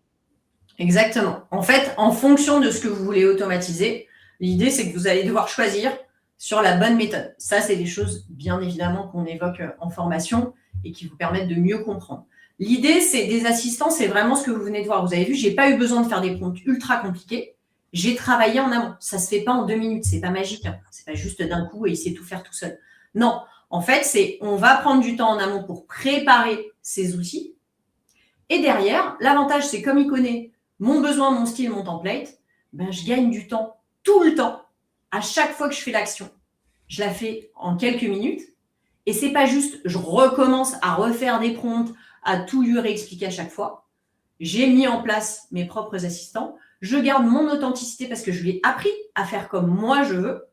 Exactement. En fait, en fonction de ce que vous voulez automatiser, l'idée, c'est que vous allez devoir choisir sur la bonne méthode. Ça, c'est des choses, bien évidemment, qu'on évoque en formation et qui vous permettent de mieux comprendre. L'idée, c'est des assistants, c'est vraiment ce que vous venez de voir. Vous avez vu, j'ai pas eu besoin de faire des prompts ultra compliqués. J'ai travaillé en amont. Ça se fait pas en 2 minutes. C'est pas magique. Hein. C'est pas juste d'un coup et il sait tout faire tout seul. Non. En fait, on va prendre du temps en amont pour préparer ces outils. Et derrière, l'avantage, c'est comme il connaît mon besoin, mon style, mon template, ben, je gagne du temps tout le temps. À chaque fois que je fais l'action, je la fais en quelques minutes. Et c'est pas juste, je recommence à refaire des prompts, à tout lui réexpliquer à chaque fois. J'ai mis en place mes propres assistants. Je garde mon authenticité parce que je lui ai appris à faire comme moi je veux.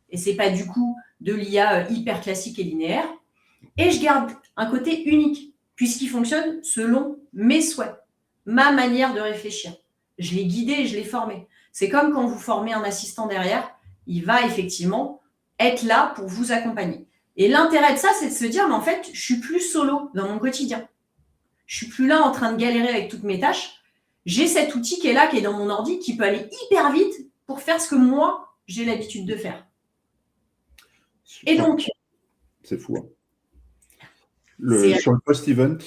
Et c'est pas du coup de l'IA hyper classique et linéaire. Et je garde un côté unique puisqu'il fonctionne selon mes souhaits, ma manière de réfléchir. Je l'ai guidé et je l'ai formé. C'est comme quand vous formez un assistant derrière, il va effectivement être là pour vous accompagner. Et l'intérêt de ça, c'est de se dire, mais en fait, je suis plus solo dans mon quotidien. Je suis plus là en train de galérer avec toutes mes tâches. J'ai cet outil qui est là, qui est dans mon ordi, qui peut aller hyper vite pour faire ce que moi, j'ai l'habitude de faire. Et donc... C'est fou. Hein. Sur le post-event,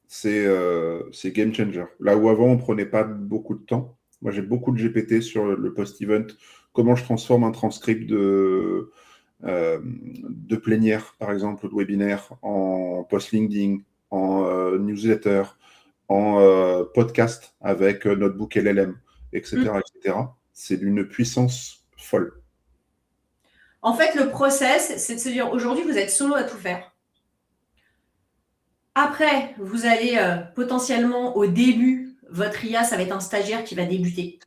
c'est game changer. Là où avant, on ne prenait pas beaucoup de temps. Moi, j'ai beaucoup de GPT sur le post-event. Comment je transforme un transcript de plénière, par exemple, ou de webinaire, en post LinkedIn, en newsletter, en podcast avec Notebook LLM, etc. etc. C'est d'une puissance folle. En fait, le process, c'est de se dire, aujourd'hui, vous êtes solo à tout faire. Après, vous allez potentiellement, au début, votre IA, ça va être un stagiaire qui va débuter.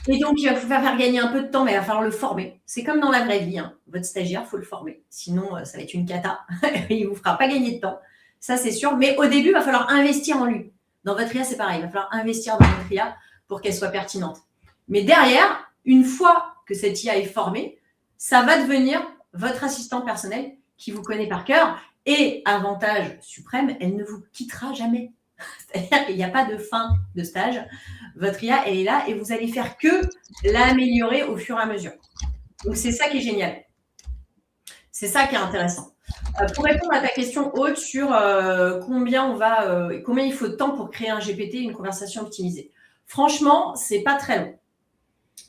Et donc, il va vous faire gagner un peu de temps, mais il va falloir le former. C'est comme dans la vraie vie. Hein. Votre stagiaire, il faut le former. Sinon, ça va être une cata. Il ne vous fera pas gagner de temps. Ça, c'est sûr. Mais au début, il va falloir investir en lui. Dans votre IA, c'est pareil. Il va falloir investir dans votre IA pour qu'elle soit pertinente. Mais derrière, une fois que cette IA est formée, ça va devenir votre assistant personnel qui vous connaît par cœur. Et avantage suprême, elle ne vous quittera jamais. C'est-à-dire qu'il n'y a pas de fin de stage. Votre IA, elle est là et vous allez faire que l'améliorer au fur et à mesure. Donc, c'est ça qui est génial. C'est ça qui est intéressant. Pour répondre à ta question, Aude, sur combien il faut de temps pour créer un GPT, une conversation optimisée. Franchement, c'est pas très long.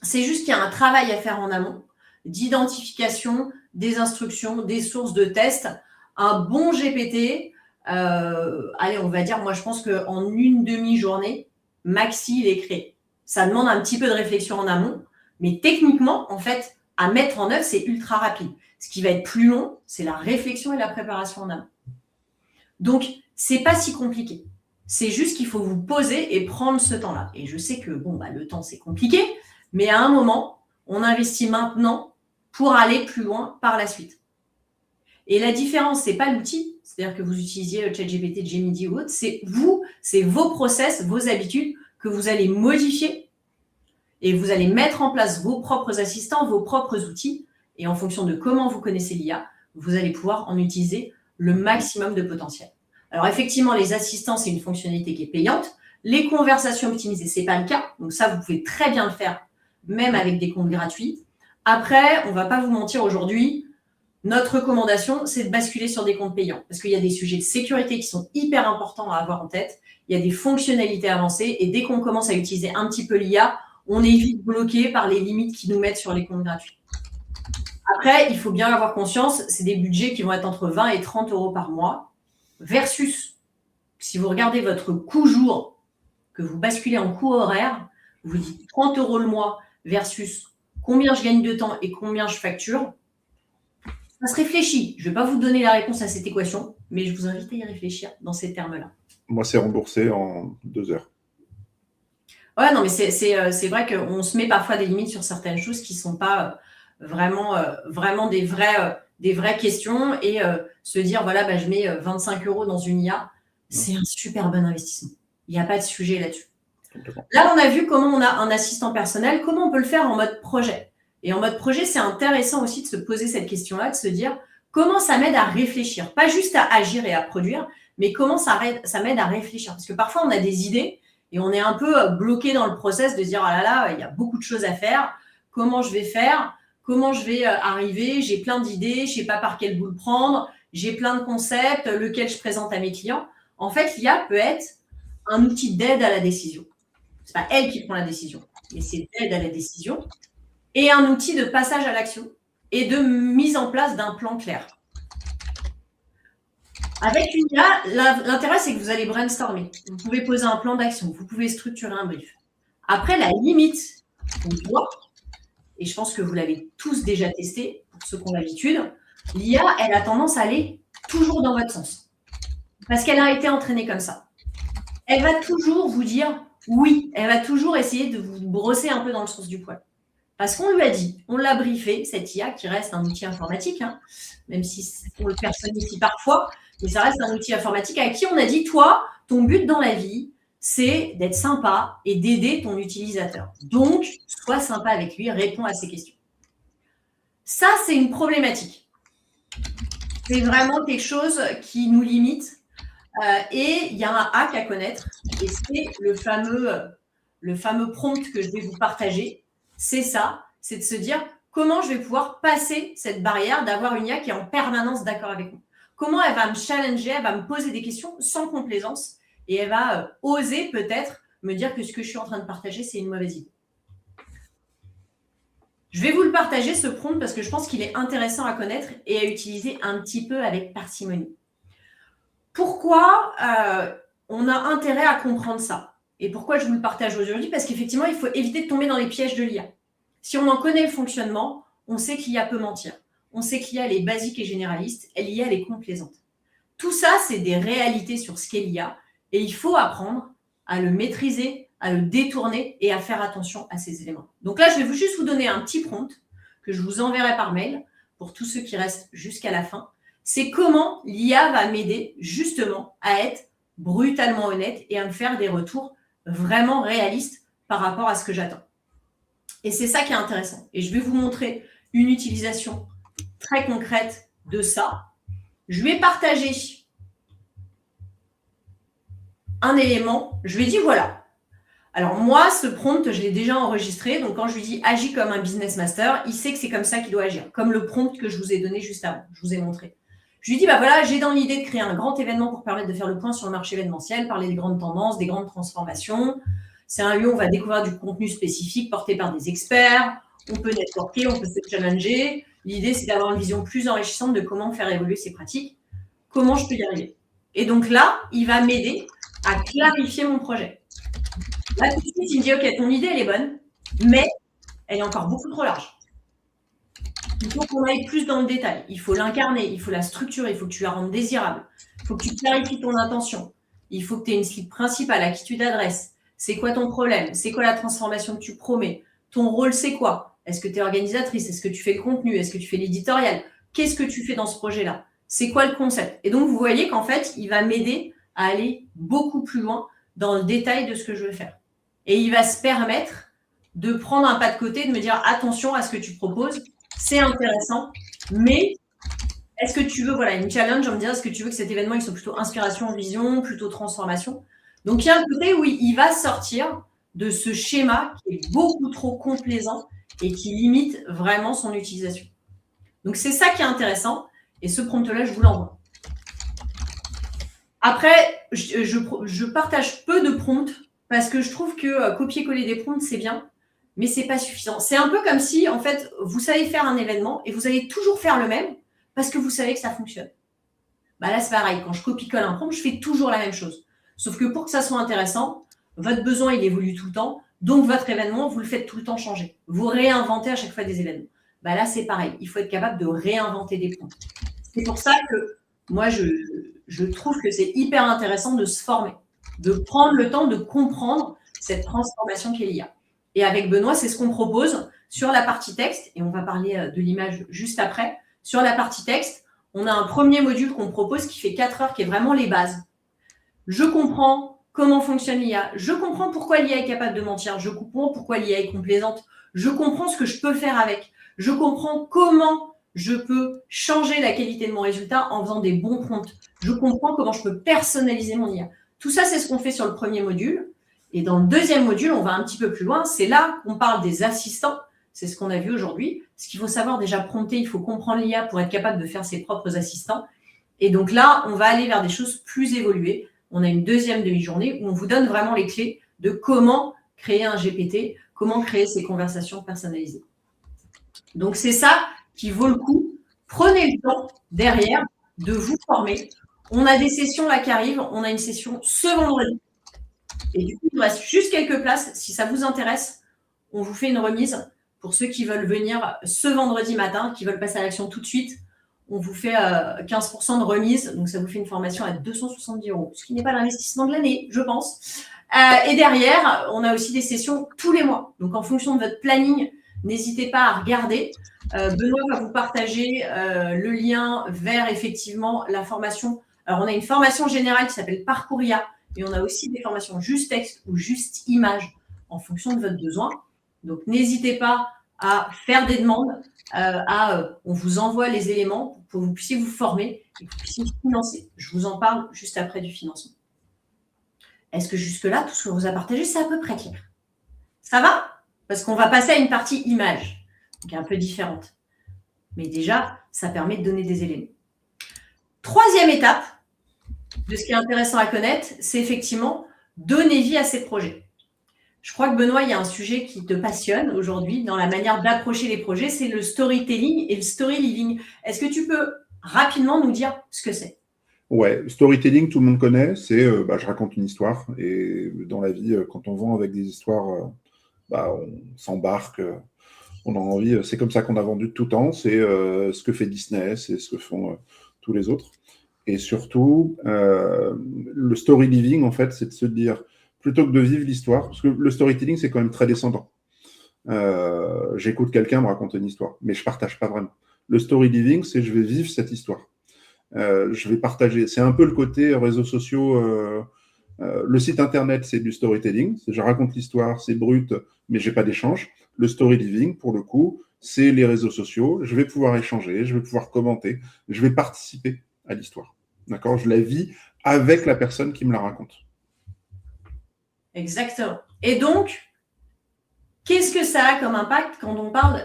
C'est juste qu'il y a un travail à faire en amont, d'identification, des instructions, des sources de tests. Un bon GPT, allez, on va dire, moi, je pense qu'en une demi-journée, maxi, il est créé. Ça demande un petit peu de réflexion en amont, mais techniquement, en fait, à mettre en œuvre, c'est ultra rapide. Ce qui va être plus long, c'est la réflexion et la préparation en amont. Donc, c'est pas si compliqué. C'est juste qu'il faut vous poser et prendre ce temps-là. Et je sais que, le temps, c'est compliqué, mais à un moment, on investit maintenant pour aller plus loin par la suite. Et la différence, c'est pas l'outil, c'est-à-dire que vous utilisiez ChatGPT, Gemini ou autre, c'est vous, c'est vos process, vos habitudes que vous allez modifier et vous allez mettre en place vos propres assistants, vos propres outils. Et en fonction de comment vous connaissez l'IA, vous allez pouvoir en utiliser le maximum de potentiel. Alors effectivement, les assistants, c'est une fonctionnalité qui est payante. Les conversations optimisées, c'est pas le cas. Donc ça, vous pouvez très bien le faire, même avec des comptes gratuits. Après, on va pas vous mentir aujourd'hui, notre recommandation, c'est de basculer sur des comptes payants parce qu'il y a des sujets de sécurité qui sont hyper importants à avoir en tête. Il y a des fonctionnalités avancées et dès qu'on commence à utiliser un petit peu l'IA, on est vite bloqué par les limites qui nous mettent sur les comptes gratuits. Après, il faut bien avoir conscience, c'est des budgets qui vont être entre 20 et 30 euros par mois versus, si vous regardez votre coût jour, que vous basculez en coût horaire, vous dites 30 euros le mois versus combien je gagne de temps et combien je facture. Ça se réfléchit. Je ne vais pas vous donner la réponse à cette équation, mais je vous invite à y réfléchir dans ces termes-là. Moi, c'est remboursé en 2 heures. Ouais, non, mais c'est vrai qu'on se met parfois des limites sur certaines choses qui ne sont pas vraiment des vraies questions. Et se dire, voilà, je mets 25 € dans une IA, c'est un super bon investissement. Il n'y a pas de sujet là-dessus. Là, on a vu comment on a un assistant personnel, comment on peut le faire en mode projet. Et en mode projet, c'est intéressant aussi de se poser cette question-là, de se dire comment ça m'aide à réfléchir. Pas juste à agir et à produire, mais comment ça m'aide à réfléchir. Parce que parfois, on a des idées et on est un peu bloqué dans le process de dire, ah là là, il y a beaucoup de choses à faire. Comment je vais faire? Comment je vais arriver? J'ai plein d'idées, je ne sais pas par quel bout le prendre. J'ai plein de concepts, lequel je présente à mes clients. En fait, l'IA peut être un outil d'aide à la décision. Ce n'est pas elle qui prend la décision, mais c'est d'aide à la décision et un outil de passage à l'action et de mise en place d'un plan clair. Avec une IA, l'intérêt, c'est que vous allez brainstormer. Vous pouvez poser un plan d'action, vous pouvez structurer un brief. Après, la limite qu'on voit, et je pense que vous l'avez tous déjà testé, pour ceux qui ont l'habitude, l'IA, elle a tendance à aller toujours dans votre sens. Parce qu'elle a été entraînée comme ça. Elle va toujours vous dire oui, elle va toujours essayer de vous brosser un peu dans le sens du poil. Parce qu'on lui a dit, on l'a briefé, cette IA qui reste un outil informatique, même si on le personnifie parfois, mais ça reste un outil informatique à qui on a dit, toi, ton but dans la vie, c'est d'être sympa et d'aider ton utilisateur. Donc, sois sympa avec lui, réponds à ses questions. Ça, c'est une problématique. C'est vraiment quelque chose qui nous limite. Et il y a un hack à connaître, et c'est le fameux prompt que je vais vous partager. C'est ça, c'est de se dire comment je vais pouvoir passer cette barrière d'avoir une IA qui est en permanence d'accord avec moi. Comment elle va me challenger, elle va me poser des questions sans complaisance et elle va oser peut-être me dire que ce que je suis en train de partager, c'est une mauvaise idée. Je vais vous le partager, ce prompt, parce que je pense qu'il est intéressant à connaître et à utiliser un petit peu avec parcimonie. Pourquoi on a intérêt à comprendre ça? Et pourquoi je vous le partage aujourd'hui? Parce qu'effectivement, il faut éviter de tomber dans les pièges de l'IA. Si on en connaît le fonctionnement, on sait que l'IA peut mentir. On sait que l'IA, elle est basique et généraliste. L'IA, elle est complaisante. Tout ça, c'est des réalités sur ce qu'est l'IA. Et il faut apprendre à le maîtriser, à le détourner et à faire attention à ces éléments. Donc là, je vais juste vous donner un petit prompt que je vous enverrai par mail pour tous ceux qui restent jusqu'à la fin. C'est comment l'IA va m'aider justement à être brutalement honnête et à me faire des retours vraiment réalistes par rapport à ce que j'attends. Et c'est ça qui est intéressant. Et je vais vous montrer une utilisation très concrète de ça. Je vais partager un élément. Je lui ai dit, voilà. Alors moi, ce prompt, je l'ai déjà enregistré. Donc quand je lui dis « agis comme un business master », il sait que c'est comme ça qu'il doit agir. Comme le prompt que je vous ai donné juste avant. Je vous ai montré. Je lui dis, voilà, j'ai dans l'idée de créer un grand événement pour permettre de faire le point sur le marché événementiel, parler des grandes tendances, des grandes transformations. C'est un lieu où on va découvrir du contenu spécifique porté par des experts. On peut networker, on peut se challenger. L'idée, c'est d'avoir une vision plus enrichissante de comment faire évoluer ces pratiques. Comment je peux y arriver? Et donc là, il va m'aider à clarifier mon projet. Là, tout de suite, il me dit, OK, ton idée, elle est bonne, mais elle est encore beaucoup trop large. Il faut qu'on aille plus dans le détail. Il faut l'incarner, il faut la structurer, il faut que tu la rendes désirable. Il faut que tu clarifies ton intention. Il faut que tu aies une cible principale à qui tu t'adresses. C'est quoi ton problème? C'est quoi la transformation que tu promets? Ton rôle, c'est quoi? Est-ce que tu es organisatrice? Est-ce que tu fais le contenu? Est-ce que tu fais l'éditorial? Qu'est-ce que tu fais dans ce projet-là? C'est quoi le concept? Et donc, vous voyez qu'en fait, il va m'aider à aller beaucoup plus loin dans le détail de ce que je veux faire. Et il va se permettre de prendre un pas de côté, de me dire attention à ce que tu proposes. C'est intéressant, mais est-ce que tu veux, voilà, une challenge, on me dire, est-ce que tu veux que cet événement, il soit plutôt inspiration, vision, plutôt transformation? Donc, il y a un côté où il va sortir de ce schéma qui est beaucoup trop complaisant et qui limite vraiment son utilisation. Donc, c'est ça qui est intéressant et ce prompt-là, je vous l'envoie. Après, je partage peu de prompts parce que je trouve que copier-coller des prompts, c'est bien. Mais ce n'est pas suffisant. C'est un peu comme si, en fait, vous savez faire un événement et vous allez toujours faire le même parce que vous savez que ça fonctionne. Bah là, c'est pareil. Quand je copie-colle un prompt, je fais toujours la même chose. Sauf que pour que ça soit intéressant, votre besoin, il évolue tout le temps. Donc, votre événement, vous le faites tout le temps changer. Vous réinventez à chaque fois des événements. bah là, c'est pareil. Il faut être capable de réinventer des prompts. C'est pour ça que moi, je trouve que c'est hyper intéressant de se former, de prendre le temps de comprendre cette transformation qu'est l'IA. Et avec Benoît, c'est ce qu'on propose sur la partie texte, et on va parler de l'image juste après. Sur la partie texte, on a un premier module qu'on propose qui fait 4 heures, qui est vraiment les bases. Je comprends comment fonctionne l'IA, je comprends pourquoi l'IA est capable de mentir, je comprends pourquoi l'IA est complaisante, je comprends ce que je peux faire avec, je comprends comment je peux changer la qualité de mon résultat en faisant des bons prompts, je comprends comment je peux personnaliser mon IA. Tout ça, c'est ce qu'on fait sur le premier module. Et dans le deuxième module, on va un petit peu plus loin. C'est là qu'on parle des assistants. C'est ce qu'on a vu aujourd'hui. Ce qu'il faut savoir déjà prompter, il faut comprendre l'IA pour être capable de faire ses propres assistants. Et donc là, on va aller vers des choses plus évoluées. On a une deuxième demi-journée où on vous donne vraiment les clés de comment créer un GPT, comment créer ces conversations personnalisées. Donc c'est ça qui vaut le coup. Prenez le temps derrière de vous former. On a des sessions là qui arrivent. On a une session ce vendredi. Et du coup, il nous reste juste quelques places. Si ça vous intéresse, on vous fait une remise. Pour ceux qui veulent venir ce vendredi matin, qui veulent passer à l'action tout de suite, on vous fait 15% de remise. Donc, ça vous fait une formation à 270 €, ce qui n'est pas l'investissement de l'année, je pense. Et derrière, on a aussi des sessions tous les mois. Donc, en fonction de votre planning, n'hésitez pas à regarder. Benoît va vous partager le lien vers effectivement la formation. Alors, on a une formation générale qui s'appelle Parcours IA, mais on a aussi des formations juste texte ou juste image en fonction de votre besoin. Donc, n'hésitez pas à faire des demandes, on vous envoie les éléments pour que vous puissiez vous former et que vous puissiez financer. Je vous en parle juste après du financement. Est-ce que jusque-là, tout ce que vous a partagé, c'est à peu près clair? Ça va? Parce qu'on va passer à une partie image, qui est un peu différente. Mais déjà, ça permet de donner des éléments. Troisième étape de ce qui est intéressant à connaître, c'est effectivement donner vie à ces projets. Je crois que Benoît, il y a un sujet qui te passionne aujourd'hui dans la manière d'approcher les projets, c'est le storytelling et le story living. Est-ce que tu peux rapidement nous dire ce que c'est? Ouais, storytelling, tout le monde connaît, c'est je raconte une histoire. Et dans la vie, quand on vend avec des histoires, on s'embarque, on a envie, c'est comme ça qu'on a vendu de tout temps, c'est ce que fait Disney, c'est ce que font tous les autres. Et surtout, le story living, en fait, c'est de se dire, plutôt que de vivre l'histoire, parce que le storytelling, c'est quand même très descendant. J'écoute quelqu'un me raconter une histoire, mais je partage pas vraiment. Le story living, c'est je vais vivre cette histoire. Je vais partager. C'est un peu le côté réseaux sociaux. Le site internet, c'est du storytelling. Je raconte l'histoire, c'est brut, mais j'ai pas d'échange. Le story living, pour le coup, c'est les réseaux sociaux. Je vais pouvoir échanger, je vais pouvoir commenter, je vais participer à l'histoire. D'accord? Je la vis avec la personne qui me la raconte. Exactement. Et donc, qu'est-ce que ça a comme impact quand on parle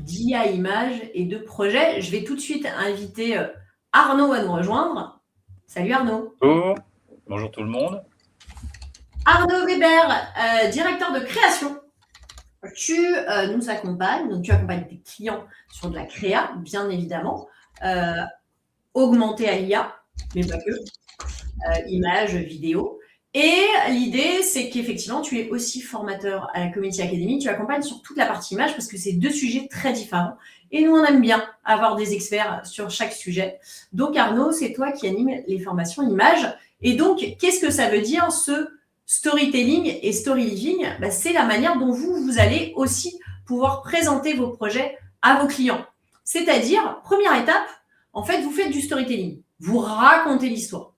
d'IA image et de projet? Je vais tout de suite inviter Arnaud à nous rejoindre. Salut Arnaud. Bonjour. Bonjour tout le monde. Arnaud Weber, directeur de création. Tu nous accompagnes, donc tu accompagnes tes clients sur de la créa, bien évidemment, augmentée à l'IA, mais pas que, images, vidéos. Et l'idée, c'est qu'effectivement, tu es aussi formateur à la Community Academy. Tu accompagnes sur toute la partie image parce que c'est deux sujets très différents. Et nous, on aime bien avoir des experts sur chaque sujet. Donc, Arnaud, c'est toi qui anime les formations images. Et donc, qu'est-ce que ça veut dire, ce storytelling et story living? C'est la manière dont vous allez aussi pouvoir présenter vos projets à vos clients. C'est-à-dire, première étape, en fait, vous faites du storytelling. Vous racontez l'histoire.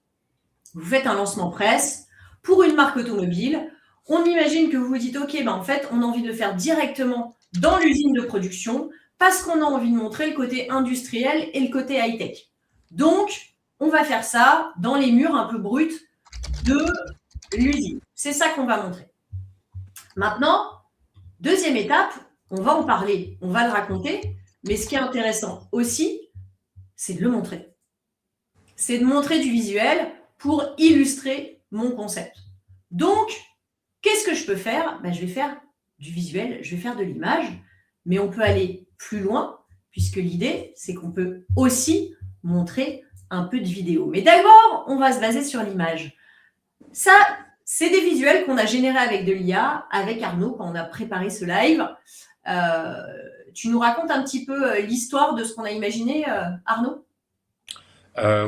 Vous faites un lancement presse pour une marque automobile. On imagine que vous vous dites, OK, en fait, on a envie de le faire directement dans l'usine de production parce qu'on a envie de montrer le côté industriel et le côté high-tech. Donc, on va faire ça dans les murs un peu bruts de l'usine. C'est ça qu'on va montrer. Maintenant, deuxième étape, on va en parler, on va le raconter, mais ce qui est intéressant aussi, c'est de le montrer. C'est de montrer du visuel pour illustrer mon concept. Donc, qu'est-ce que je peux faire? Je vais faire du visuel, je vais faire de l'image, mais on peut aller plus loin, puisque l'idée, c'est qu'on peut aussi montrer un peu de vidéo. Mais d'abord, on va se baser sur l'image. Ça, c'est des visuels qu'on a générés avec de l'IA, avec Arnaud, quand on a préparé ce live. Tu nous racontes un petit peu l'histoire de ce qu'on a imaginé, Arnaud?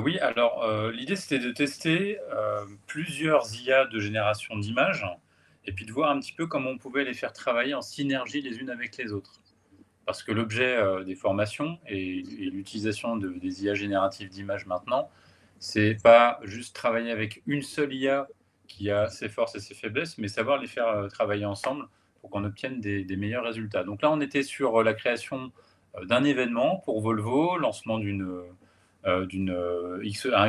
Oui, alors l'idée c'était de tester plusieurs IA de génération d'images et puis de voir un petit peu comment on pouvait les faire travailler en synergie les unes avec les autres. Parce que l'objet des formations et l'utilisation des IA génératives d'images maintenant, c'est pas juste travailler avec une seule IA qui a ses forces et ses faiblesses, mais savoir les faire travailler ensemble pour qu'on obtienne des meilleurs résultats. Donc là, on était sur la création d'un événement pour Volvo, lancement un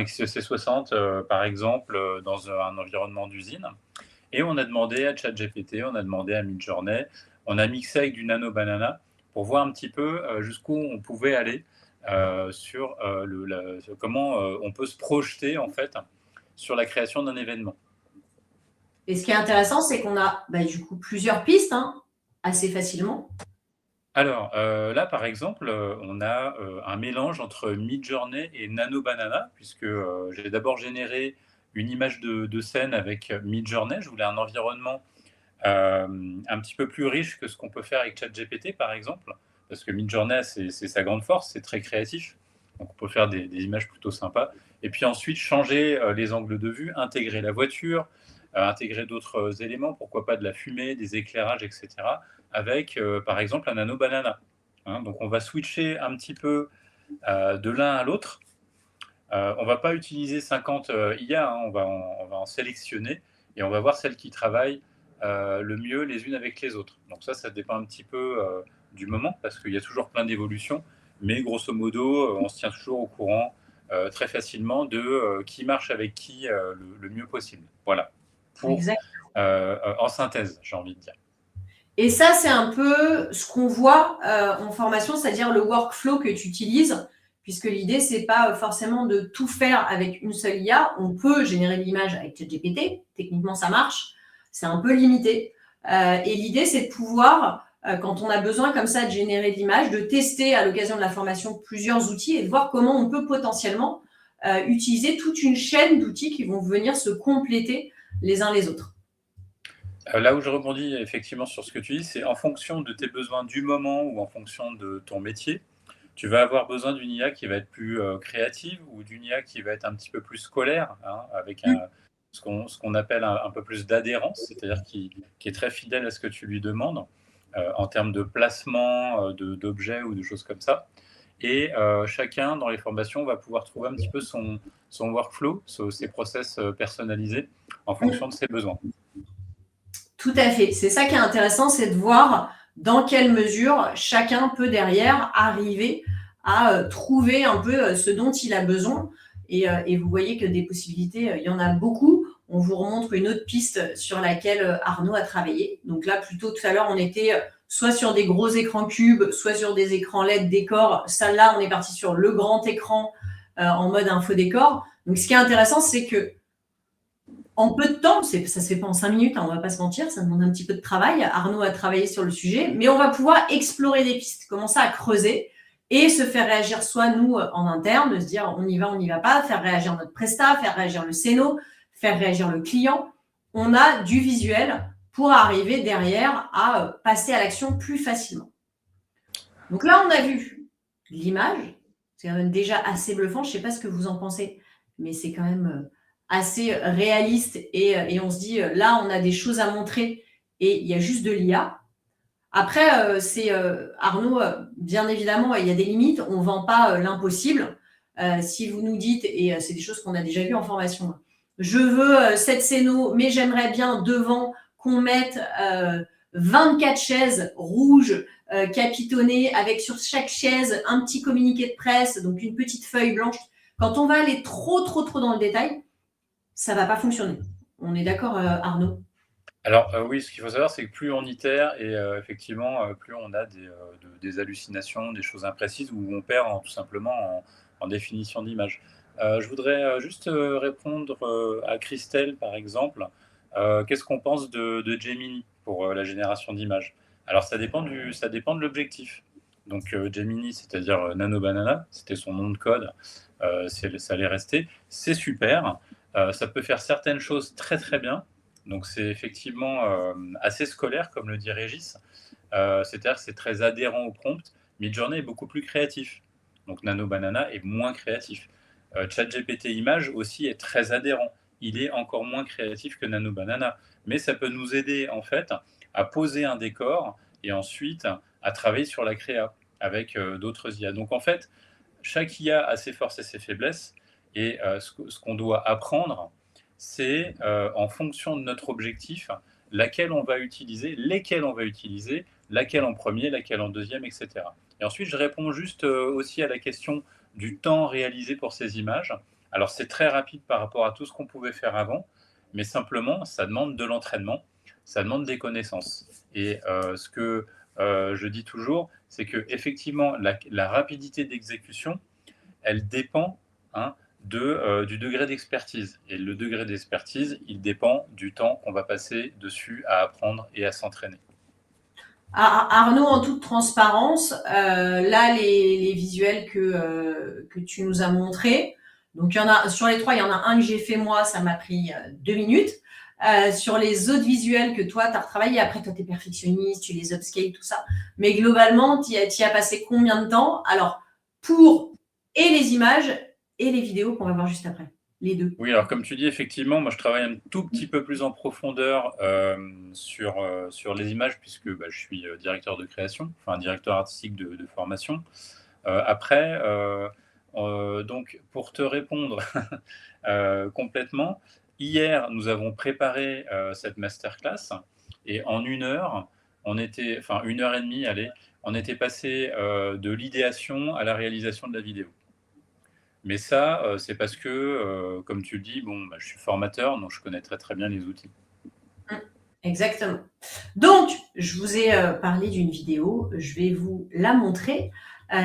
XC60 par exemple dans un environnement d'usine. Et on a demandé à ChatGPT, on a demandé à Midjourney, on a mixé avec du Nano Banana pour voir un petit peu jusqu'où on pouvait aller sur comment on peut se projeter en fait sur la création d'un événement. Et ce qui est intéressant, c'est qu'on a du coup plusieurs pistes assez facilement. Alors là, par exemple, on a un mélange entre Midjourney et Nano Banana, puisque j'ai d'abord généré une image de scène avec Midjourney. Je voulais un environnement un petit peu plus riche que ce qu'on peut faire avec ChatGPT, par exemple, parce que Midjourney, c'est sa grande force, c'est très créatif. Donc, on peut faire des images plutôt sympas. Et puis ensuite, changer les angles de vue, intégrer la voiture, intégrer d'autres éléments, pourquoi pas de la fumée, des éclairages, etc., avec, par exemple, un Nano Banana. Donc, on va switcher un petit peu de l'un à l'autre. On ne va pas utiliser 50 IA, on va en sélectionner et on va voir celles qui travaillent le mieux les unes avec les autres. Donc ça dépend un petit peu du moment, parce qu'il y a toujours plein d'évolutions, mais grosso modo, on se tient toujours au courant très facilement de qui marche avec qui le mieux possible. Voilà, en synthèse, j'ai envie de dire. Et ça, c'est un peu ce qu'on voit en formation, c'est-à-dire le workflow que tu utilises, puisque l'idée, c'est pas forcément de tout faire avec une seule IA. On peut générer de l'image avec ChatGPT, techniquement ça marche, c'est un peu limité. Et l'idée, c'est de pouvoir, quand on a besoin comme ça de générer de l'image, de tester à l'occasion de la formation plusieurs outils et de voir comment on peut potentiellement utiliser toute une chaîne d'outils qui vont venir se compléter les uns les autres. Là où je rebondis effectivement sur ce que tu dis, c'est en fonction de tes besoins du moment ou en fonction de ton métier, tu vas avoir besoin d'une IA qui va être plus créative ou d'une IA qui va être un petit peu plus scolaire, avec ce qu'on appelle un peu plus d'adhérence, c'est-à-dire qui est très fidèle à ce que tu lui demandes en termes de placement d'objets ou de choses comme ça. Et chacun dans les formations va pouvoir trouver un petit peu son workflow, ses process personnalisés en fonction de ses besoins. Tout à fait. C'est ça qui est intéressant, c'est de voir dans quelle mesure chacun peut derrière arriver à trouver un peu ce dont il a besoin. Et vous voyez que des possibilités, il y en a beaucoup. On vous remontre une autre piste sur laquelle Arnaud a travaillé. Donc là, plutôt tout à l'heure, on était soit sur des gros écrans cubes, soit sur des écrans LED décor. Celle-là, on est parti sur le grand écran en mode info décor. Donc ce qui est intéressant, c'est que en peu de temps, ça ne se fait pas en 5 minutes, on ne va pas se mentir, ça demande un petit peu de travail. Arnaud a travaillé sur le sujet, mais on va pouvoir explorer des pistes, commencer à creuser et se faire réagir soit nous en interne, de se dire on y va pas, faire réagir notre presta, faire réagir le CNO, faire réagir le client. On a du visuel pour arriver derrière à passer à l'action plus facilement. Donc là, on a vu l'image, c'est quand même déjà assez bluffant, je ne sais pas ce que vous en pensez, mais c'est quand même assez réaliste et on se dit là on a des choses à montrer et il y a juste de l'IA. Après c'est Arnaud, bien évidemment il y a des limites, on ne vend pas l'impossible. Si vous nous dites, et c'est des choses qu'on a déjà vues en formation, je veux cette scéno mais j'aimerais bien devant qu'on mette 24 chaises rouges capitonnées avec sur chaque chaise un petit communiqué de presse, donc une petite feuille blanche. Quand on va aller trop dans le détail, ça ne va pas fonctionner. On est d'accord, Arnaud? Alors oui, ce qu'il faut savoir, c'est que plus on itère et effectivement, plus on a des hallucinations, des choses imprécises où on perd tout simplement en définition d'image. Je voudrais juste répondre à Christelle, par exemple. Qu'est-ce qu'on pense de Gemini pour la génération d'images? Alors ça dépend de l'objectif. Donc Gemini, c'est-à-dire Nano Banana, c'était son nom de code, ça allait rester. C'est super. Ça peut faire certaines choses très très bien. Donc c'est effectivement assez scolaire, comme le dit Régis. c'est-à-dire que c'est très adhérent au prompt. Midjourney est beaucoup plus créatif, donc Nano Banana est moins créatif. ChatGPT Images aussi est très adhérent, il est encore moins créatif que Nano Banana, mais ça peut nous aider en fait à poser un décor et ensuite à travailler sur la créa avec d'autres IA. Donc en fait, chaque IA a ses forces et ses faiblesses, et ce qu'on doit apprendre, c'est en fonction de notre objectif, laquelle on va utiliser, lesquelles on va utiliser, laquelle en premier, laquelle en deuxième, etc. Et ensuite, je réponds juste aussi à la question du temps réalisé pour ces images. Alors, c'est très rapide par rapport à tout ce qu'on pouvait faire avant, mais simplement, ça demande de l'entraînement, ça demande des connaissances. Et ce que je dis toujours, c'est qu'effectivement, la rapidité d'exécution, elle dépend du degré d'expertise. Et le degré d'expertise, il dépend du temps qu'on va passer dessus à apprendre et à s'entraîner. Arnaud, en toute transparence, là, les visuels que tu nous as montrés, donc il y en a, sur les 3, il y en a un que j'ai fait moi, ça m'a pris 2 minutes. Sur les autres visuels que toi, tu as retravaillé, après toi, tu es perfectionniste, tu les upscales, tout ça. Mais globalement, tu y as passé combien de temps? Alors, pour et les images et les vidéos qu'on va voir juste après, les deux. Oui, alors comme tu dis, effectivement, moi je travaille un tout petit peu plus en profondeur sur les images, puisque je suis directeur de création, enfin directeur artistique de formation. Après, donc pour te répondre complètement, hier nous avons préparé cette masterclass, et en 1 heure, enfin 1 heure et demie, allez, on était passé de l'idéation à la réalisation de la vidéo. Mais ça, c'est parce que, comme tu le dis, je suis formateur, donc je connais très très bien les outils. Exactement. Donc, je vous ai parlé d'une vidéo, je vais vous la montrer.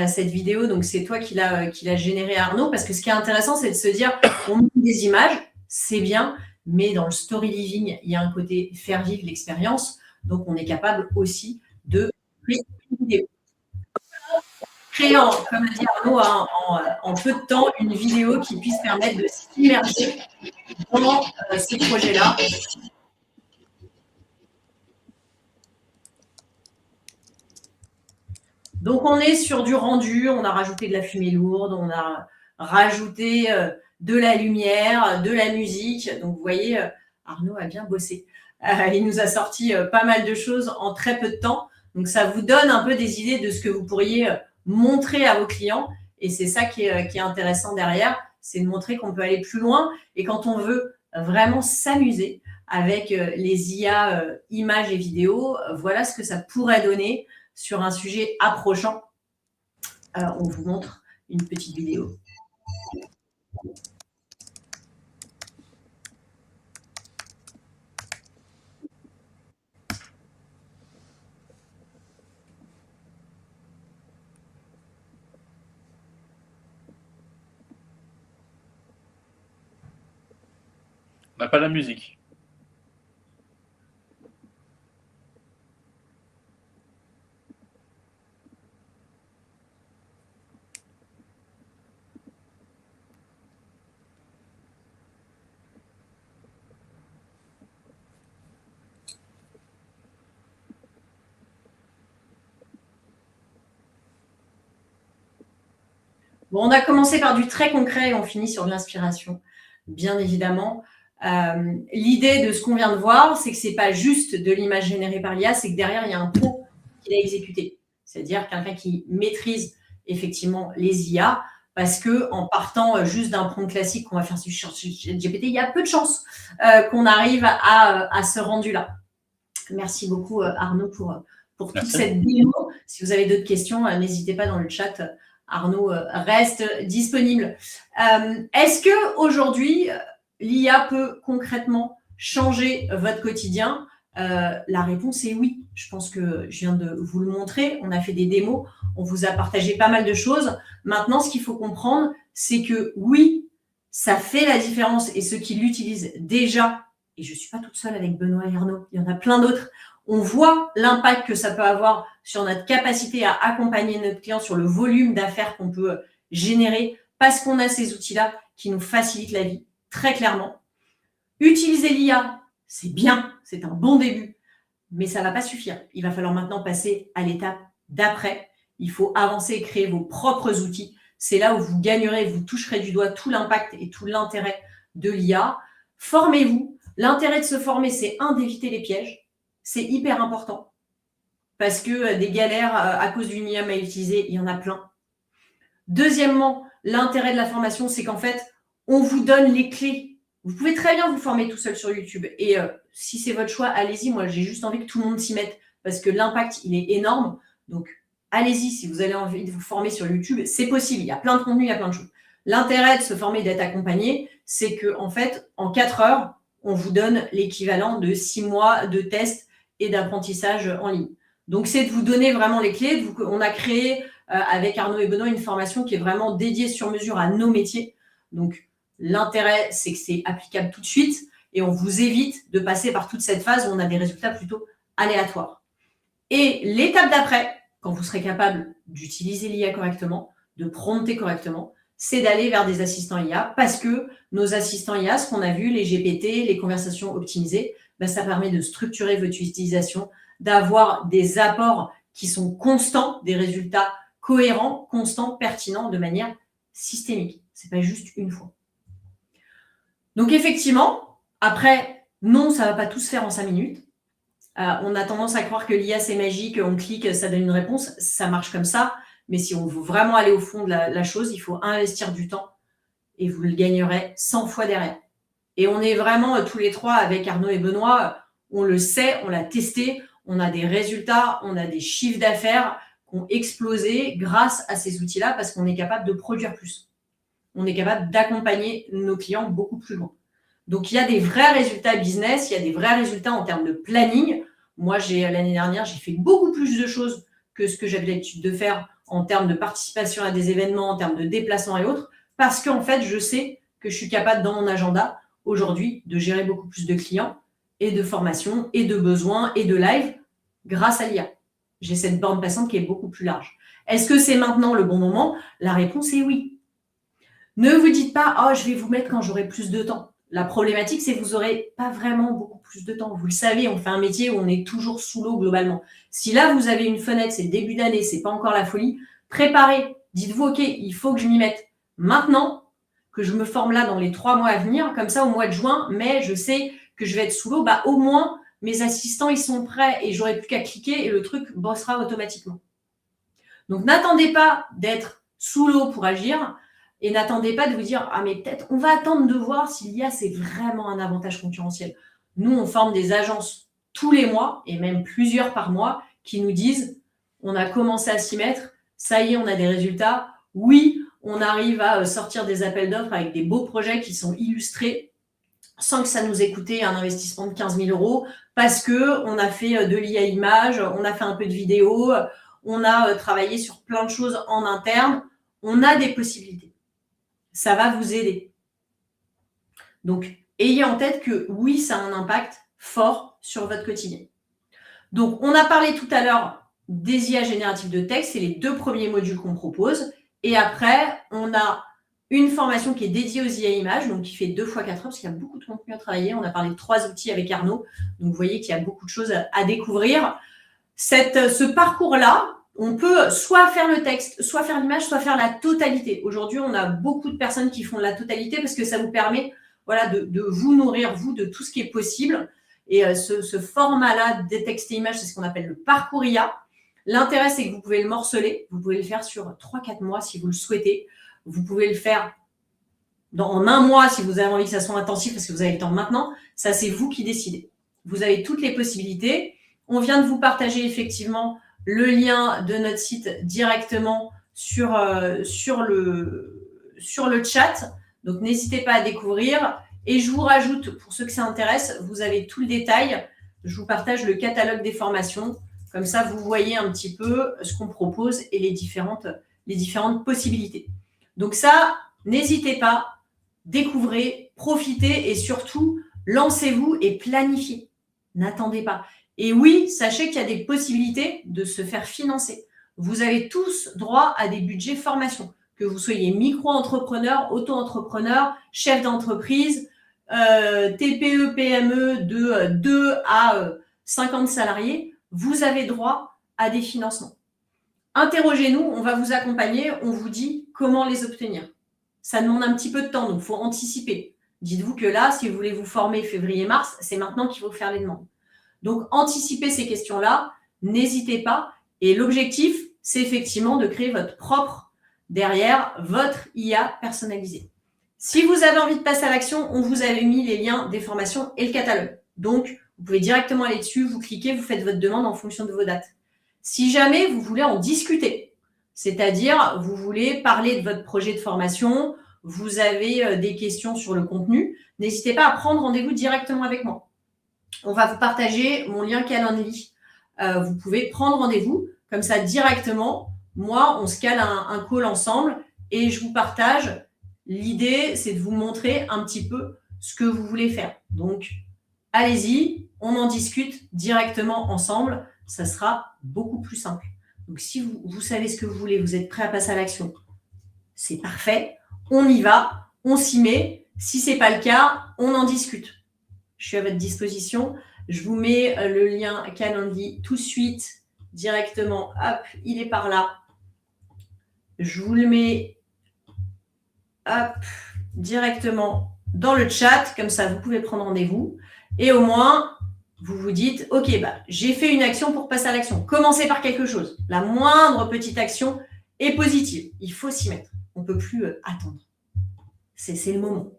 Cette vidéo, donc c'est toi qui l'a générée, Arnaud, parce que ce qui est intéressant, c'est de se dire, on met des images, c'est bien, mais dans le story living, il y a un côté faire vivre l'expérience, donc on est capable aussi de créer une vidéo. Créant, comme a dit Arnaud, en peu de temps, une vidéo qui puisse permettre de s'immerger dans ces projets-là. Donc, on est sur du rendu, on a rajouté de la fumée lourde, on a rajouté de la lumière, de la musique. Donc, vous voyez, Arnaud a bien bossé. Il nous a sorti pas mal de choses en très peu de temps. Donc, ça vous donne un peu des idées de ce que vous pourriez montrer à vos clients. Et c'est ça qui est intéressant derrière, c'est de montrer qu'on peut aller plus loin. Et quand on veut vraiment s'amuser avec les IA images et vidéos, voilà ce que ça pourrait donner sur un sujet approchant. Alors, on vous montre une petite vidéo. On n'a pas la musique. Bon, on a commencé par du très concret et on finit sur de l'inspiration, bien évidemment. L'idée de ce qu'on vient de voir, c'est que ce n'est pas juste de l'image générée par l'IA, c'est que derrière, il y a un pro qui l'a exécuté. C'est-à-dire quelqu'un qui maîtrise effectivement les IA, parce qu'en partant juste d'un prompt classique qu'on va faire sur GPT, il y a peu de chances qu'on arrive à ce rendu-là. Merci beaucoup, Arnaud, pour toute cette démo. Si vous avez d'autres questions, n'hésitez pas dans le chat. Arnaud reste disponible. Est-ce qu'aujourd'hui, l'IA peut concrètement changer votre quotidien? La réponse est oui. Je pense que je viens de vous le montrer. On a fait des démos. On vous a partagé pas mal de choses. Maintenant, ce qu'il faut comprendre, c'est que oui, ça fait la différence. Et ceux qui l'utilisent déjà, et je ne suis pas toute seule avec Benoît et Arnaud, il y en a plein d'autres, on voit l'impact que ça peut avoir sur notre capacité à accompagner notre client, sur le volume d'affaires qu'on peut générer, parce qu'on a ces outils-là qui nous facilitent la vie, très clairement. Utiliser l'IA, c'est bien, c'est un bon début. mais ça ne va pas suffire. Il va falloir maintenant passer à l'étape d'après. Il faut avancer et créer vos propres outils. C'est là où vous gagnerez, vous toucherez du doigt tout l'impact et tout l'intérêt de l'IA. Formez-vous. L'intérêt de se former, c'est d'éviter les pièges. C'est hyper important. Parce que des galères à cause d'une IA mal utilisée, il y en a plein. Deuxièmement, l'intérêt de la formation, c'est qu'en fait, on vous donne les clés. Vous pouvez très bien vous former tout seul sur YouTube. Et si c'est votre choix, allez-y. Moi, j'ai juste envie que tout le monde s'y mette parce que l'impact, il est énorme. Donc, allez-y. Si vous avez envie de vous former sur YouTube, c'est possible. Il y a plein de contenus, il y a plein de choses. L'intérêt de se former, d'être accompagné, c'est qu'en fait, en 4 heures, on vous donne l'équivalent de 6 mois de tests et d'apprentissage en ligne. Donc, c'est de vous donner vraiment les clés. On a créé avec Arnaud et Benoît une formation qui est vraiment dédiée sur mesure à nos métiers. Donc, l'intérêt, c'est que c'est applicable tout de suite et on vous évite de passer par toute cette phase où on a des résultats plutôt aléatoires. Et l'étape d'après, quand vous serez capable d'utiliser l'IA correctement, de prompter correctement, c'est d'aller vers des assistants IA parce que nos assistants IA, ce qu'on a vu, les GPT, les conversations optimisées, ça permet de structurer votre utilisation, d'avoir des apports qui sont constants, des résultats cohérents, constants, pertinents, de manière systémique. Ce n'est pas juste une fois. Donc effectivement, après, non, ça ne va pas tout se faire en 5 minutes. On a tendance à croire que l'IA, c'est magique, on clique, ça donne une réponse. Ça marche comme ça. Mais si on veut vraiment aller au fond de la chose, il faut investir du temps et vous le gagnerez 100 fois derrière. Et on est vraiment tous les trois avec Arnaud et Benoît, on le sait, on l'a testé, on a des résultats, on a des chiffres d'affaires qui ont explosé grâce à ces outils-là parce qu'on est capable de produire plus. On est capable d'accompagner nos clients beaucoup plus loin. Donc, il y a des vrais résultats business, il y a des vrais résultats en termes de planning. Moi, l'année dernière, j'ai fait beaucoup plus de choses que ce que j'avais l'habitude de faire en termes de participation à des événements, en termes de déplacements et autres, parce qu'en fait, je sais que je suis capable dans mon agenda aujourd'hui de gérer beaucoup plus de clients et de formations et de besoins et de live grâce à l'IA. J'ai cette bande passante qui est beaucoup plus large. Est-ce que c'est maintenant le bon moment? La réponse est oui. Ne vous dites pas « Oh, je vais vous mettre quand j'aurai plus de temps ». La problématique, c'est que vous n'aurez pas vraiment beaucoup plus de temps. Vous le savez, on fait un métier où on est toujours sous l'eau globalement. Si là, vous avez une fenêtre, c'est le début d'année, c'est pas encore la folie, préparez. Dites-vous « Ok, il faut que je m'y mette maintenant, que je me forme là dans les 3 mois à venir. Comme ça, au mois de juin, mai, je sais que je vais être sous l'eau. Au moins, mes assistants, ils sont prêts et j'aurai plus qu'à cliquer et le truc bossera automatiquement. » Donc, n'attendez pas d'être sous l'eau pour agir. Et n'attendez pas de vous dire « Ah, mais peut-être, on va attendre de voir si l'IA, c'est vraiment un avantage concurrentiel. » Nous, on forme des agences tous les mois, et même plusieurs par mois, qui nous disent « On a commencé à s'y mettre, ça y est, on a des résultats. Oui, on arrive à sortir des appels d'offres avec des beaux projets qui sont illustrés sans que ça nous ait coûté un investissement de 15 000 €, parce qu'on a fait de l'IA image, on a fait un peu de vidéo, on a travaillé sur plein de choses en interne. On a des possibilités. » Ça va vous aider. Donc, ayez en tête que oui, ça a un impact fort sur votre quotidien. Donc, on a parlé tout à l'heure des IA génératives de texte, c'est les 2 premiers modules qu'on propose. Et après, on a une formation qui est dédiée aux IA images, donc qui fait 2 fois 4 heures, parce qu'il y a beaucoup de contenu à travailler. On a parlé de 3 outils avec Arnaud, donc vous voyez qu'il y a beaucoup de choses à découvrir. Ce parcours-là, on peut soit faire le texte, soit faire l'image, soit faire la totalité. Aujourd'hui, on a beaucoup de personnes qui font la totalité parce que ça vous permet de vous nourrir, vous, de tout ce qui est possible. Et ce format-là des textes et images, c'est ce qu'on appelle le parcours IA. L'intérêt, c'est que vous pouvez le morceler. Vous pouvez le faire sur 3-4 mois si vous le souhaitez. Vous pouvez le faire en 1 mois si vous avez envie que ça soit intensif parce que vous avez le temps maintenant. Ça, c'est vous qui décidez. Vous avez toutes les possibilités. On vient de vous partager effectivement le lien de notre site directement sur le chat. Donc, n'hésitez pas à découvrir. Et je vous rajoute, pour ceux que ça intéresse, vous avez tout le détail. Je vous partage le catalogue des formations. Comme ça, vous voyez un petit peu ce qu'on propose et les différentes possibilités. Donc ça, n'hésitez pas, découvrez, profitez et surtout, lancez-vous et planifiez. N'attendez pas. Et oui, sachez qu'il y a des possibilités de se faire financer. Vous avez tous droit à des budgets formation, que vous soyez micro-entrepreneur, auto-entrepreneur, chef d'entreprise, TPE, PME de 2 à 50 salariés, vous avez droit à des financements. Interrogez-nous, on va vous accompagner, on vous dit comment les obtenir. Ça demande un petit peu de temps, donc il faut anticiper. Dites-vous que là, si vous voulez vous former février-mars, c'est maintenant qu'il faut faire les demandes. Donc, anticipez ces questions-là, n'hésitez pas. Et l'objectif, c'est effectivement de créer votre propre, derrière, votre IA personnalisée. Si vous avez envie de passer à l'action, on vous avait mis les liens des formations et le catalogue. Donc, vous pouvez directement aller dessus, vous cliquez, vous faites votre demande en fonction de vos dates. Si jamais vous voulez en discuter, c'est-à-dire vous voulez parler de votre projet de formation, vous avez des questions sur le contenu, n'hésitez pas à prendre rendez-vous directement avec moi. On va vous partager mon lien Calendly. Vous pouvez prendre rendez-vous, comme ça directement. Moi, on se cale un call ensemble et je vous partage. L'idée, c'est de vous montrer un petit peu ce que vous voulez faire. Donc, allez-y, on en discute directement ensemble. Ça sera beaucoup plus simple. Donc, si vous savez ce que vous voulez, vous êtes prêt à passer à l'action, c'est parfait. On y va, on s'y met. Si ce n'est pas le cas, on en discute. Je suis à votre disposition. Je vous mets le lien Calendly tout de suite, directement. Hop, il est par là. Je vous le mets directement dans le chat. Comme ça, vous pouvez prendre rendez-vous. Et au moins, vous vous dites, OK, j'ai fait une action pour passer à l'action. Commencez par quelque chose. La moindre petite action est positive. Il faut s'y mettre. On ne peut plus attendre. C'est le moment.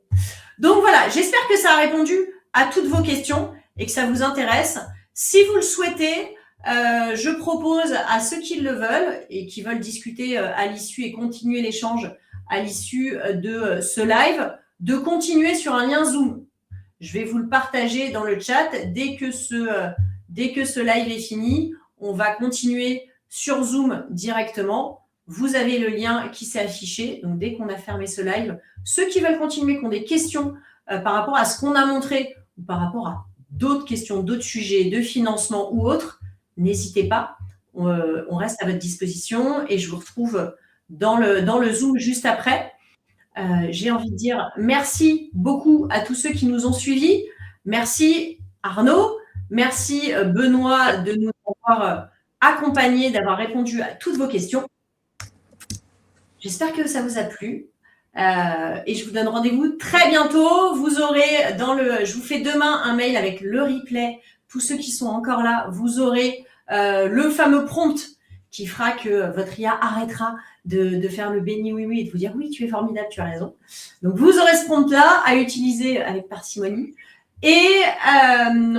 Donc voilà, j'espère que ça a répondu à toutes vos questions et que ça vous intéresse. Si vous le souhaitez, je propose à ceux qui le veulent et qui veulent discuter à l'issue et continuer l'échange à l'issue de ce live, de continuer sur un lien Zoom. Je vais vous le partager dans le chat. Dès que ce live est fini, on va continuer sur Zoom directement. Vous avez le lien qui s'est affiché. Donc, dès qu'on a fermé ce live, ceux qui veulent continuer, qui ont des questions par rapport à ce qu'on a montré ou par rapport à d'autres questions, d'autres sujets, de financement ou autres, n'hésitez pas. On reste à votre disposition et je vous retrouve dans le Zoom juste après. J'ai envie de dire merci beaucoup à tous ceux qui nous ont suivis. Merci Arnaud. Merci Benoît de nous avoir accompagnés, d'avoir répondu à toutes vos questions. J'espère que ça vous a plu. Et je vous donne rendez-vous très bientôt. Vous aurez je vous fais demain un mail avec le replay. Tous ceux qui sont encore là, vous aurez le fameux prompt qui fera que votre IA arrêtera de faire le béni oui et de vous dire oui, tu es formidable, tu as raison. Donc, vous aurez ce prompt-là à utiliser avec parcimonie. Et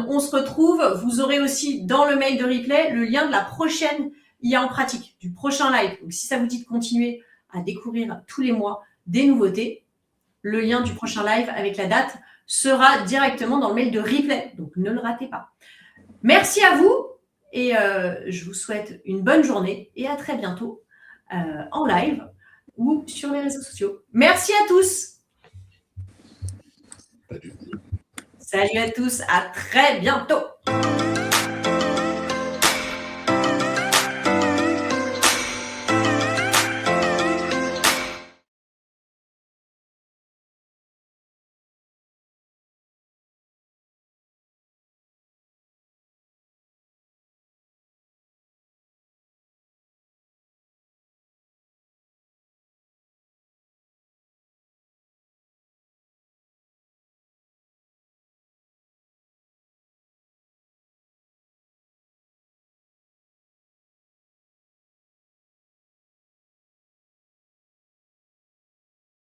on se retrouve, vous aurez aussi dans le mail de replay le lien de la prochaine IA en pratique, du prochain live. Donc, si ça vous dit de continuer à découvrir tous les mois des nouveautés, le lien du prochain live avec la date sera directement dans le mail de replay. Donc, ne le ratez pas. Merci à vous et je vous souhaite une bonne journée et à très bientôt en live ou sur les réseaux sociaux. Merci à tous. Salut. Salut à tous, à très bientôt.